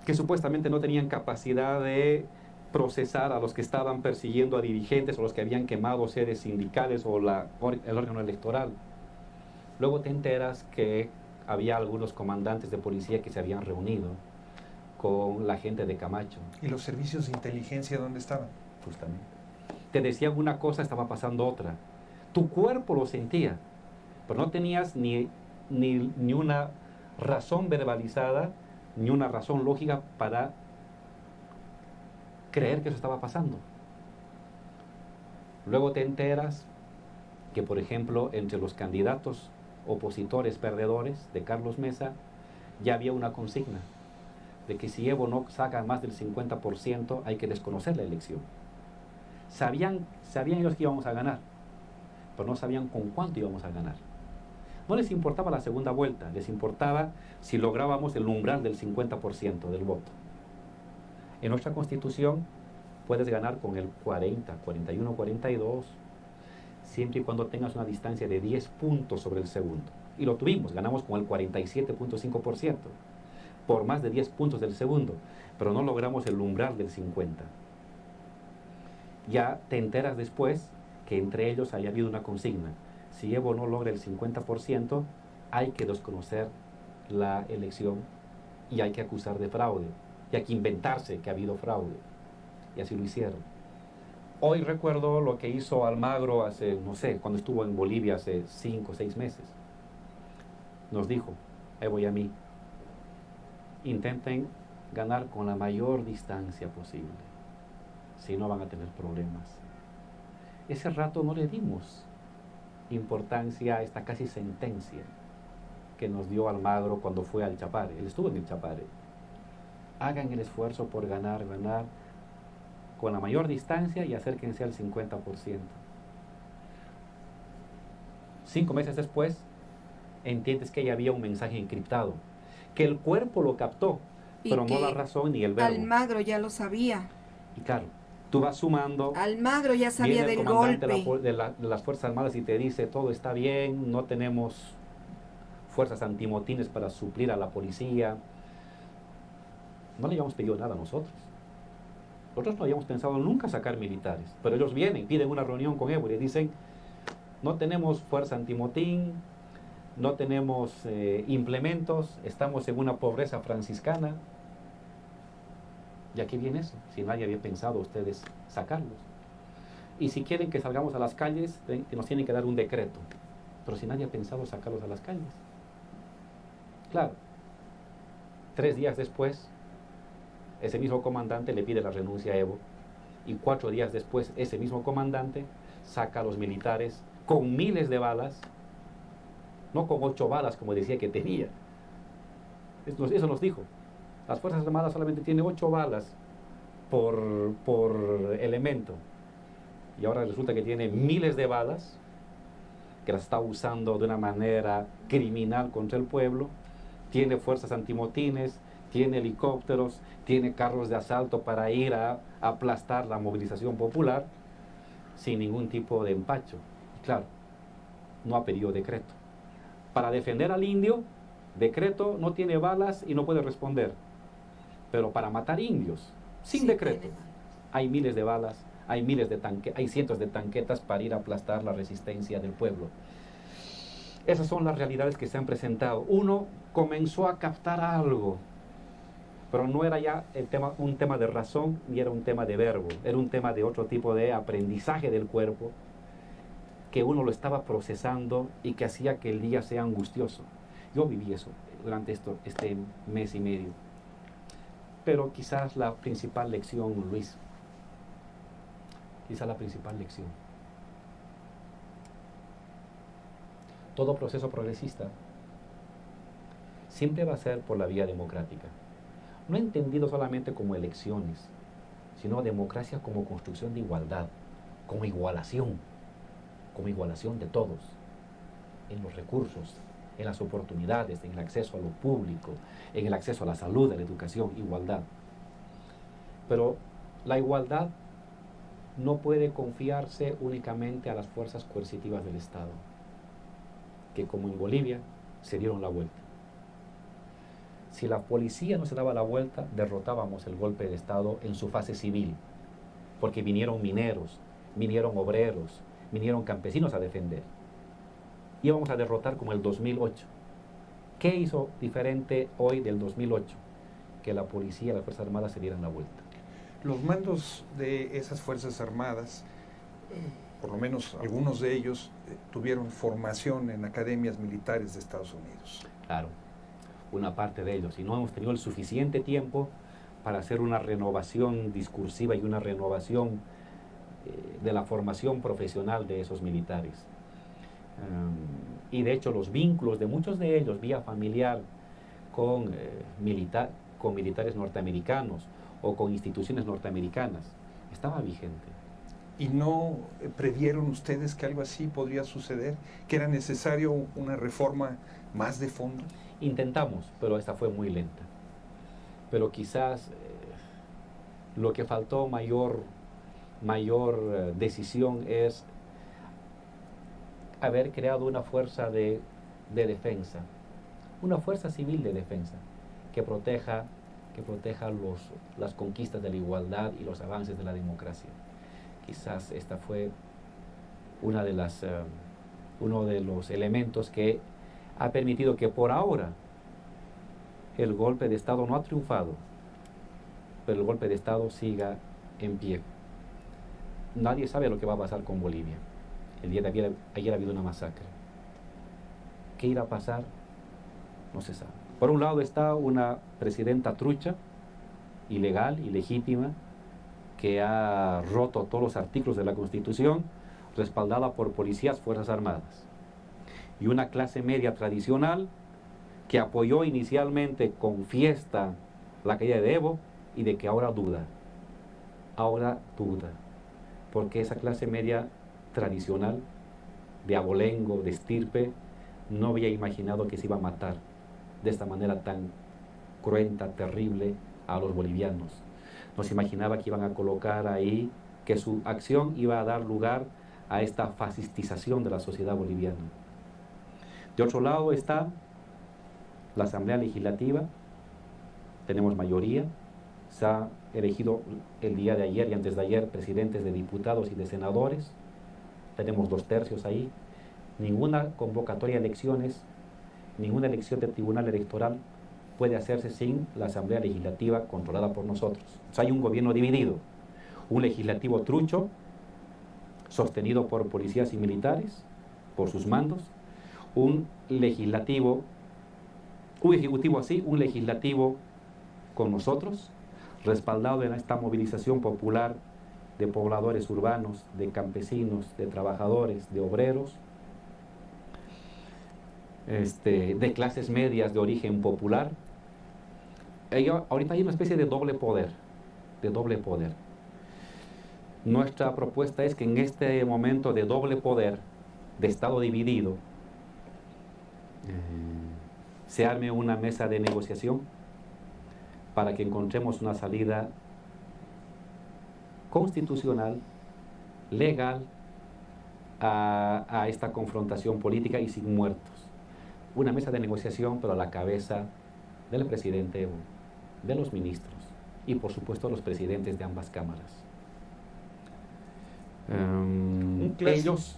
que supuestamente no tenían capacidad de procesar a los que estaban persiguiendo a dirigentes o los que habían quemado sedes sindicales o el órgano electoral. Luego te enteras que había algunos comandantes de policía que se habían reunido con la gente de Camacho. ¿Y los servicios de inteligencia dónde estaban? Justamente. Te decían una cosa, estaba pasando otra. Tu cuerpo lo sentía, pero no tenías ni una razón verbalizada, ni una razón lógica para creer que eso estaba pasando. Luego te enteras que, por ejemplo, entre los candidatos opositores perdedores de Carlos Mesa, ya había una consigna de que si Evo no saca más del 50%, hay que desconocer la elección. Sabían ellos que íbamos a ganar, pero no sabían con cuánto íbamos a ganar. No les importaba la segunda vuelta, les importaba si lográbamos el umbral del 50% del voto. En nuestra Constitución puedes ganar con el 40, 41, 42, siempre y cuando tengas una distancia de 10 puntos sobre el segundo. Y lo tuvimos, ganamos con el 47.5%, por más de 10 puntos del segundo, pero no logramos el umbral del 50%. Ya te enteras después que entre ellos haya habido una consigna. Si Evo no logra el 50%, hay que desconocer la elección y hay que acusar de fraude. Y hay que inventarse que ha habido fraude. Y así lo hicieron. Hoy recuerdo lo que hizo Almagro hace, no sé, cuando estuvo en Bolivia hace 5 o 6 meses. Nos dijo, Evo y a mí, intenten ganar con la mayor distancia posible. Si no van a tener problemas. Ese rato no le dimos importancia a esta casi sentencia que nos dio Almagro cuando fue al Chapare. Él estuvo en el Chapare. Hagan el esfuerzo por ganar con la mayor distancia y acérquense al 50%. 5 meses después, entiendes que ya había un mensaje encriptado, que el cuerpo lo captó, pero no la razón ni el verbo. Almagro ya lo sabía. Y claro, tú vas sumando. Almagro ya sabía del comandante golpe. de las Fuerzas Armadas y te dice, todo está bien, no tenemos fuerzas antimotines para suplir a la policía. No le habíamos pedido nada a nosotros. Nosotros no habíamos pensado nunca sacar militares, pero ellos vienen, piden una reunión con Evo y le dicen, no tenemos fuerza antimotín, no tenemos implementos, estamos en una pobreza franciscana. ¿Y a qué viene eso? Si nadie había pensado ustedes sacarlos. Y si quieren que salgamos a las calles, nos tienen que dar un decreto. Pero si nadie ha pensado sacarlos a las calles. Claro, 3 días después, ese mismo comandante le pide la renuncia a Evo. Y 4 días después, ese mismo comandante saca a los militares con miles de balas, no con 8 balas como decía que tenía. Eso nos dijo. Las Fuerzas Armadas solamente tienen 8 balas por elemento. Y ahora resulta que tiene miles de balas, que las está usando de una manera criminal contra el pueblo. Tiene fuerzas antimotines, tiene helicópteros, tiene carros de asalto para ir a aplastar la movilización popular sin ningún tipo de empacho. Y claro, no ha pedido decreto. Para defender al indio, decreto, no tiene balas y no puede responder. Pero para matar indios, sin decreto, hay miles de balas, hay cientos de tanquetas para ir a aplastar la resistencia del pueblo. Esas son las realidades que se han presentado. Uno comenzó a captar algo, pero no era ya un tema de razón, ni era un tema de verbo, era un tema de otro tipo de aprendizaje del cuerpo, que uno lo estaba procesando y que hacía que el día sea angustioso. Yo viví eso durante este mes y medio. Pero quizás la principal lección, Luis, quizás la principal lección. Todo proceso progresista siempre va a ser por la vía democrática. No entendido solamente como elecciones, sino democracia como construcción de igualdad, como igualación de todos, en los recursos, en las oportunidades, en el acceso a lo público, en el acceso a la salud, a la educación, igualdad. Pero la igualdad no puede confiarse únicamente a las fuerzas coercitivas del Estado, que como en Bolivia se dieron la vuelta. Si la policía no se daba la vuelta, derrotábamos el golpe de Estado en su fase civil, porque vinieron mineros, vinieron obreros, vinieron campesinos a defender. Íbamos a derrotar como el 2008. ¿Qué hizo diferente hoy del 2008? Que la policía y las Fuerzas Armadas se dieran la vuelta. Los mandos de esas Fuerzas Armadas por lo menos algunos de ellos, tuvieron formación en academias militares de Estados Unidos. Claro, una parte de ellos, y no hemos tenido el suficiente tiempo para hacer una renovación discursiva y una renovación de la formación profesional de esos militares. Y de hecho los vínculos de muchos de ellos, vía familiar, con militares norteamericanos o con instituciones norteamericanas, estaba vigente. ¿Y no previeron ustedes que algo así podría suceder? ¿Que era necesario una reforma más de fondo? Intentamos, pero esta fue muy lenta. Pero quizás lo que faltó mayor decisión es haber creado una fuerza de defensa, una fuerza civil de defensa que proteja las conquistas de la igualdad y los avances de la democracia. Quizás esta fue uno de los elementos que ha permitido que por ahora el golpe de Estado no ha triunfado, pero el golpe de Estado siga en pie. Nadie sabe lo que va a pasar con Bolivia. El día de ayer ha habido una masacre. ¿Qué irá a pasar? No se sabe. Por un lado está una presidenta trucha, ilegal, ilegítima, que ha roto todos los artículos de la Constitución, respaldada por policías, Fuerzas Armadas. Y una clase media tradicional que apoyó inicialmente con fiesta la caída de Evo y de que ahora duda. Porque esa clase media tradicional, de abolengo, de estirpe, no había imaginado que se iba a matar de esta manera tan cruenta, terrible a los bolivianos. No se imaginaba que iban a colocar ahí, que su acción iba a dar lugar a esta fascistización de la sociedad boliviana. De otro lado está la Asamblea Legislativa, tenemos mayoría, se ha elegido el día de ayer y antes de ayer presidentes de diputados y de senadores, tenemos 2/3 ahí, ninguna convocatoria de elecciones, ninguna elección de tribunal electoral puede hacerse sin la Asamblea Legislativa controlada por nosotros. O sea, hay un gobierno dividido, un legislativo trucho, sostenido por policías y militares, por sus mandos, un ejecutivo así, un legislativo con nosotros, respaldado en esta movilización popular de pobladores urbanos, de campesinos, de trabajadores, de obreros, de clases medias de origen popular. Ahorita hay una especie de doble poder, Nuestra propuesta es que en este momento de doble poder, de Estado dividido, se arme una mesa de negociación para que encontremos una salida constitucional, legal, a esta confrontación política y sin muertos. Una mesa de negociación, pero a la cabeza del presidente Evo, de los ministros y por supuesto los presidentes de ambas cámaras. Ellos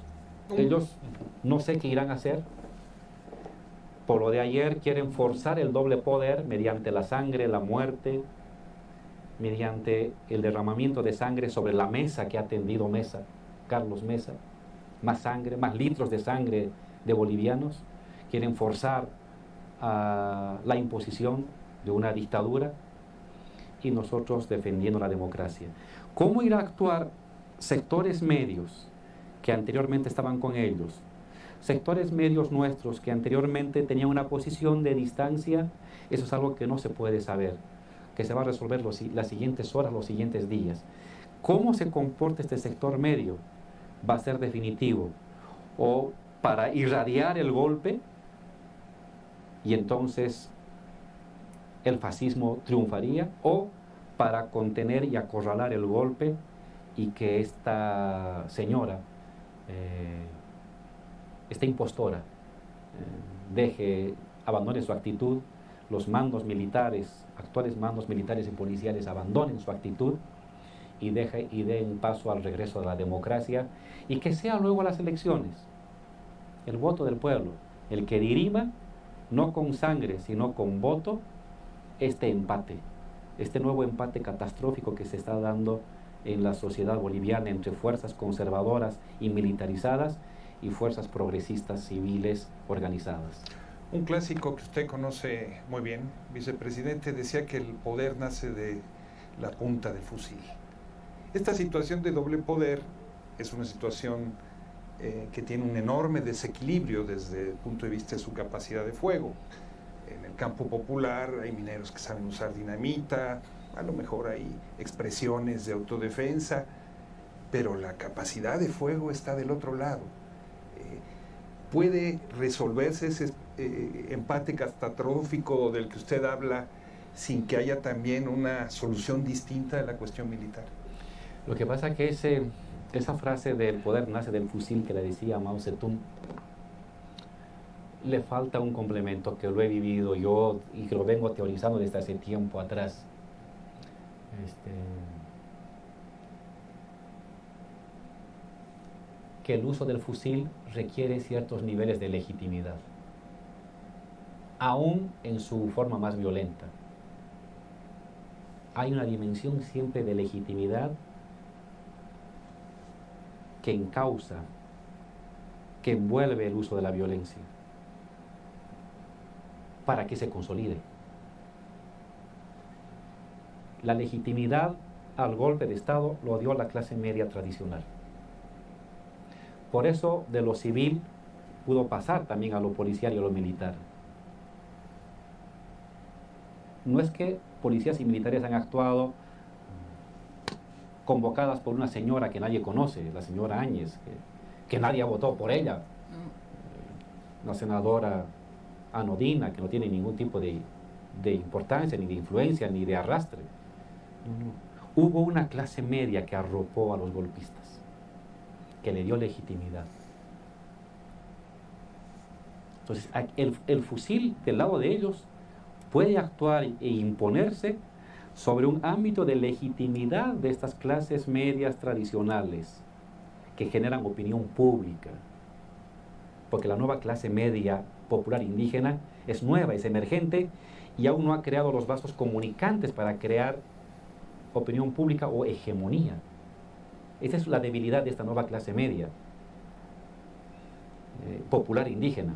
no sé qué irán a hacer. Por lo de ayer quieren forzar el doble poder mediante la sangre, la muerte, mediante el derramamiento de sangre sobre la mesa que ha tendido Carlos Mesa, más sangre, más litros de sangre de bolivianos. Quieren forzar la imposición de una dictadura y nosotros defendiendo la democracia. ¿Cómo irá a actuar sectores medios que anteriormente estaban con ellos? Sectores medios nuestros que anteriormente tenían una posición de distancia, eso es algo que no se puede saber, que se va a resolver las siguientes horas, los siguientes días. ¿Cómo se comporta este sector medio? Va a ser definitivo. O para irradiar el golpe, y entonces el fascismo triunfaría, o para contener y acorralar el golpe y que esta señora, esta impostora, abandone su actitud, los mandos militares, actuales mandos militares y policiales abandonen su actitud y den paso al regreso de la democracia y que sea luego las elecciones, el voto del pueblo, el que dirima, no con sangre, sino con voto, este empate, este nuevo empate catastrófico que se está dando en la sociedad boliviana entre fuerzas conservadoras y militarizadas y fuerzas progresistas civiles organizadas. Un clásico que usted conoce muy bien, vicepresidente, decía que el poder nace de la punta del fusil. Esta situación de doble poder es una situación que tiene un enorme desequilibrio desde el punto de vista de su capacidad de fuego. En el campo popular hay mineros que saben usar dinamita, a lo mejor hay expresiones de autodefensa, pero la capacidad de fuego está del otro lado. ¿Puede resolverse ese empate catastrófico del que usted habla sin que haya también una solución distinta de la cuestión militar? Lo que pasa es que esa frase del poder nace del fusil que le decía Mao Zedong, le falta un complemento que lo he vivido yo y que lo vengo teorizando desde hace tiempo atrás. Que el uso del fusil requiere ciertos niveles de legitimidad, aún en su forma más violenta. Hay una dimensión siempre de legitimidad que encausa, que envuelve el uso de la violencia para que se consolide. La legitimidad al golpe de Estado lo dio la clase media tradicional. Por eso de lo civil pudo pasar también a lo policial y a lo militar. No es que policías y militares han actuado convocadas por una señora que nadie conoce, la señora Áñez, que nadie votó por ella, una senadora anodina que no tiene ningún tipo de importancia, ni de influencia, ni de arrastre. No. Hubo una clase media que arropó a los golpistas, que le dio legitimidad. Entonces, el fusil del lado de ellos puede actuar e imponerse sobre un ámbito de legitimidad de estas clases medias tradicionales que generan opinión pública, porque la nueva clase media popular indígena es nueva, es emergente y aún no ha creado los vasos comunicantes para crear opinión pública o hegemonía. Esa es la debilidad de esta nueva clase media popular indígena.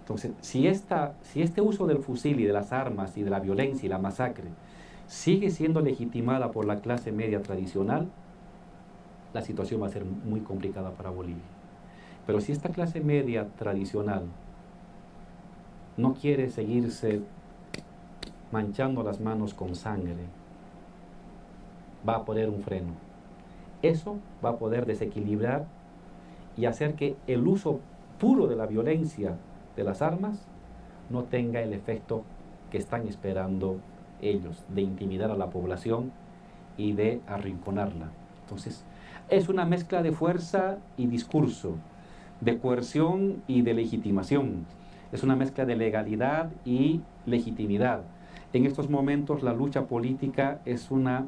Entonces, si este uso del fusil y de las armas y de la violencia y la masacre sigue siendo legitimada por la clase media tradicional, la situación va a ser muy complicada para Bolivia. Pero si esta clase media tradicional no quiere seguirse manchando las manos con sangre, va a poner un freno. Eso va a poder desequilibrar y hacer que el uso puro de la violencia de las armas no tenga el efecto que están esperando ellos, de intimidar a la población y de arrinconarla. Entonces, es una mezcla de fuerza y discurso, de coerción y de legitimación. Es una mezcla de legalidad y legitimidad. En estos momentos la lucha política es una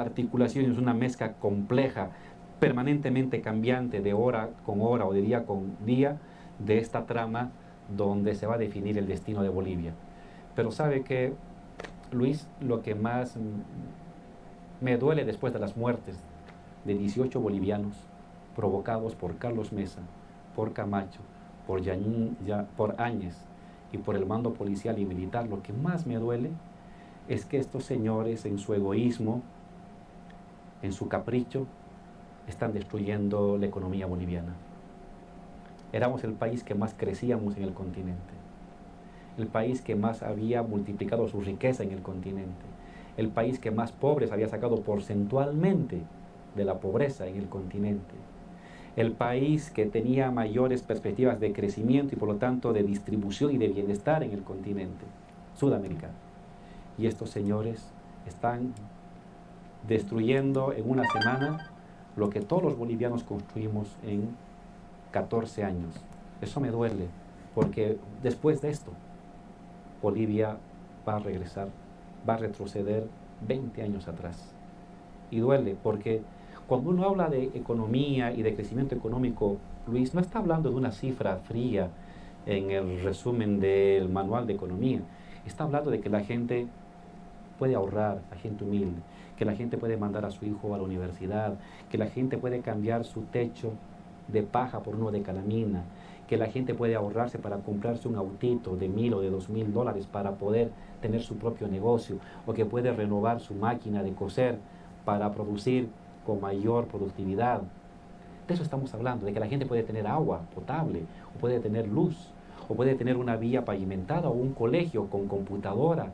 articulación, es una mezcla compleja, permanentemente cambiante de hora con hora o de día con día, de esta trama donde se va a definir el destino de Bolivia. Pero sabe que, Luis, lo que más me duele después de las muertes de 18 bolivianos provocados por Carlos Mesa, por Camacho, por Áñez y por el mando policial y militar, lo que más me duele es que estos señores, en su egoísmo, en su capricho, están destruyendo la economía boliviana. Éramos el país que más crecíamos en el continente, el país que más había multiplicado su riqueza en el continente, el país que más pobres había sacado porcentualmente de la pobreza en el continente, el país que tenía mayores perspectivas de crecimiento y por lo tanto de distribución y de bienestar en el continente sudamericano. Y estos señores están destruyendo en una semana lo que todos los bolivianos construimos en 14 años. Eso me duele, porque después de esto, Bolivia va a regresar, va a retroceder 20 años atrás. Y duele, porque cuando uno habla de economía y de crecimiento económico, Luis, no está hablando de una cifra fría en el resumen del manual de economía. Está hablando de que la gente puede ahorrar, la gente humilde, que la gente puede mandar a su hijo a la universidad, que la gente puede cambiar su techo de paja por uno de calamina, que la gente puede ahorrarse para comprarse un autito de $1,000 o de $2,000 para poder tener su propio negocio, o que puede renovar su máquina de coser para producir con mayor productividad. De eso estamos hablando, de que la gente puede tener agua potable, o puede tener luz, o puede tener una vía pavimentada o un colegio con computadora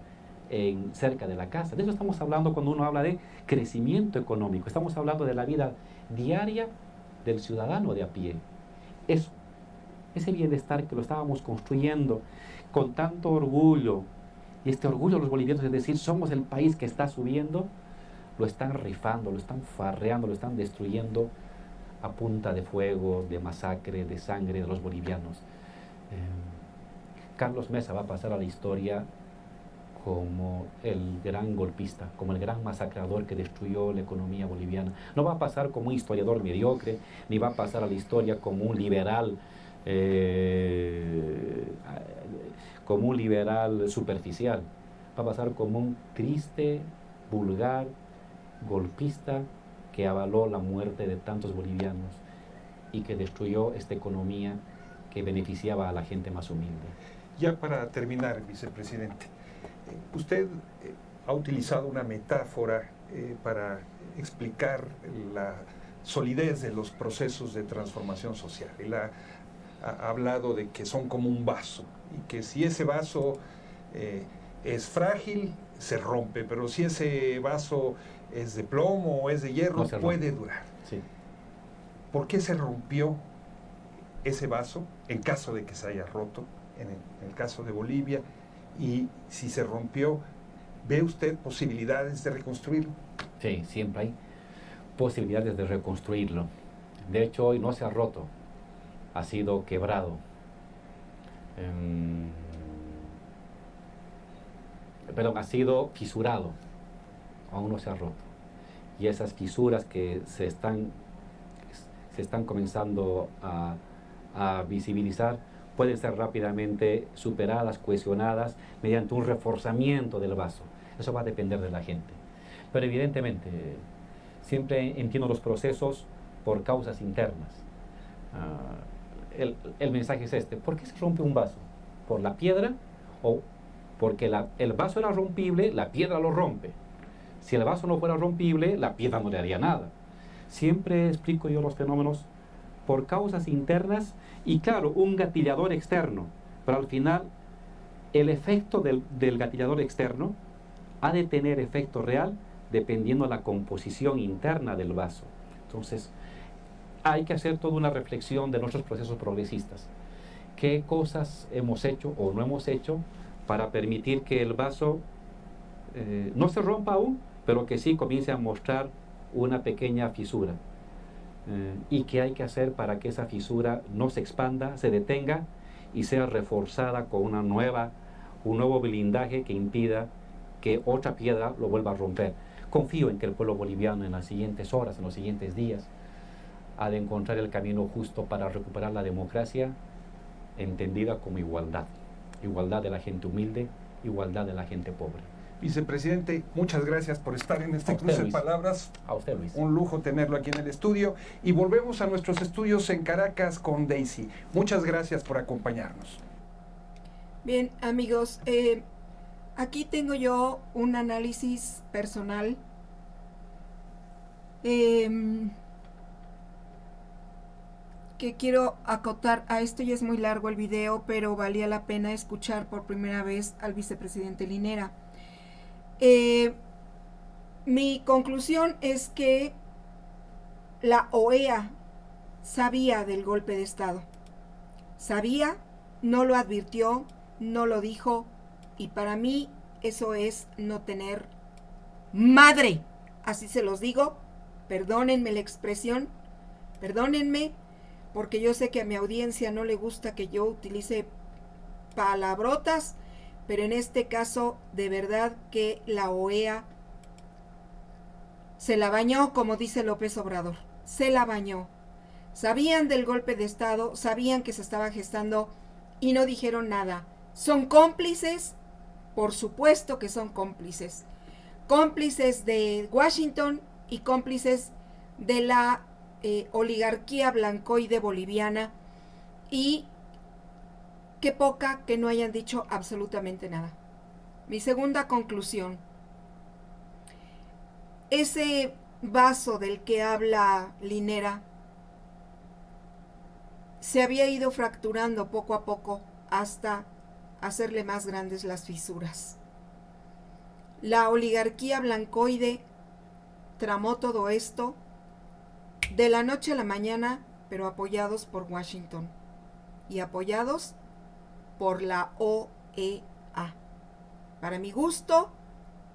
cerca de la casa. De eso estamos hablando cuando uno habla de crecimiento económico. Estamos hablando de la vida diaria del ciudadano de a pie. Eso, ese bienestar que lo estábamos construyendo con tanto orgullo, y este orgullo de los bolivianos es decir, somos el país que está subiendo, lo están rifando, lo están farreando, lo están destruyendo a punta de fuego, de masacre, de sangre de los bolivianos. Carlos Mesa va a pasar a la historia como el gran golpista, como el gran masacrador que destruyó la economía boliviana. No va a pasar como un historiador mediocre, ni va a pasar a la historia como un liberal superficial. Va a pasar como un triste, vulgar, golpista que avaló la muerte de tantos bolivianos y que destruyó esta economía que beneficiaba a la gente más humilde. Ya para terminar, vicepresidente, usted ha utilizado una metáfora para explicar la solidez de los procesos de transformación social. Él ha hablado de que son como un vaso y que si ese vaso es frágil, se rompe, pero si ese vaso es de plomo o es de hierro, no puede durar. Sí. ¿Por qué se rompió ese vaso en caso de que se haya roto, en el caso de Bolivia? Y si se rompió, ¿ve usted posibilidades de reconstruirlo? Sí, siempre hay posibilidades de reconstruirlo. De hecho, hoy no se ha roto, ha sido quebrado. Perdón, ha sido fisurado, aún no se ha roto. Y esas fisuras que se están comenzando a visibilizar pueden ser rápidamente superadas, cohesionadas mediante un reforzamiento del vaso. Eso va a depender de la gente. Pero evidentemente, siempre entiendo los procesos por causas internas. El mensaje es este: ¿por qué se rompe un vaso? ¿Por la piedra o porque el vaso era rompible, la piedra lo rompe? Si el vaso no fuera rompible, la piedra no le haría nada. Siempre explico yo los fenómenos por causas internas y, claro, un gatillador externo. Pero al final, el efecto del gatillador externo ha de tener efecto real dependiendo de la composición interna del vaso. Entonces, hay que hacer toda una reflexión de nuestros procesos progresistas. ¿Qué cosas hemos hecho o no hemos hecho para permitir que el vaso no se rompa aún, pero que sí comience a mostrar una pequeña fisura? Y qué hay que hacer para que esa fisura no se expanda, se detenga y sea reforzada con un nuevo blindaje que impida que otra piedra lo vuelva a romper. Confío en que el pueblo boliviano en las siguientes horas, en los siguientes días, ha de encontrar el camino justo para recuperar la democracia entendida como igualdad. Igualdad de la gente humilde, igualdad de la gente pobre. Vicepresidente, muchas gracias por estar en este cruce de palabras. A usted, Luis. Un lujo tenerlo aquí en el estudio. Y volvemos a nuestros estudios en Caracas con Daisy. Muchas gracias por acompañarnos. Bien, amigos, aquí tengo yo un análisis personal. Que quiero acotar a esto. Ya es muy largo el video, pero valía la pena escuchar por primera vez al vicepresidente Linera. Mi conclusión es que la OEA sabía del golpe de Estado. Sabía, no lo advirtió, no lo dijo, y para mí eso es no tener madre. Así se los digo, perdónenme la expresión, perdónenme, porque yo sé que a mi audiencia no le gusta que yo utilice palabrotas, pero en este caso, de verdad que la OEA se la bañó, como dice López Obrador, se la bañó. Sabían del golpe de Estado, sabían que se estaba gestando y no dijeron nada. ¿Son cómplices? Por supuesto que son cómplices. cómplices de Washington y cómplices de la oligarquía blancoide boliviana, y qué poca que no hayan dicho absolutamente nada. Mi segunda conclusión: ese vaso del que habla Linera se había ido fracturando poco a poco hasta hacerle más grandes las fisuras. La oligarquía blancoide tramó todo esto de la noche a la mañana, pero apoyados por Washington y apoyados por la OEA. Para mi gusto,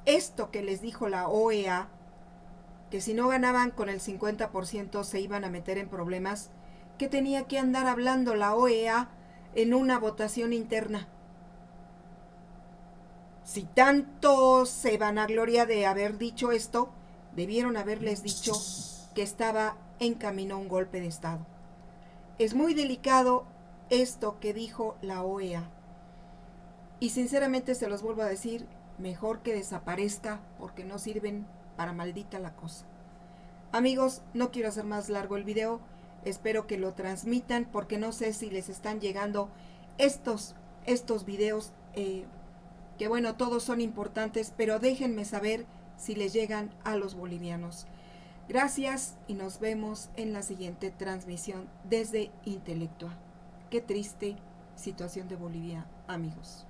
esto que les dijo la OEA, que si no ganaban con el 50% se iban a meter en problemas, ¿qué tenía que andar hablando la OEA en una votación interna? Si tanto se vanagloria de haber dicho esto, debieron haberles dicho que estaba en camino a un golpe de Estado. Es muy delicado esto que dijo la OEA. Y sinceramente se los vuelvo a decir, mejor que desaparezca, porque no sirven para maldita la cosa. Amigos, no quiero hacer más largo el video. Espero que lo transmitan, porque no sé si les están llegando estos videos, que bueno, todos son importantes, pero déjenme saber si les llegan a los bolivianos. Gracias y nos vemos en la siguiente transmisión desde Intelectua. Qué triste situación de Bolivia, amigos.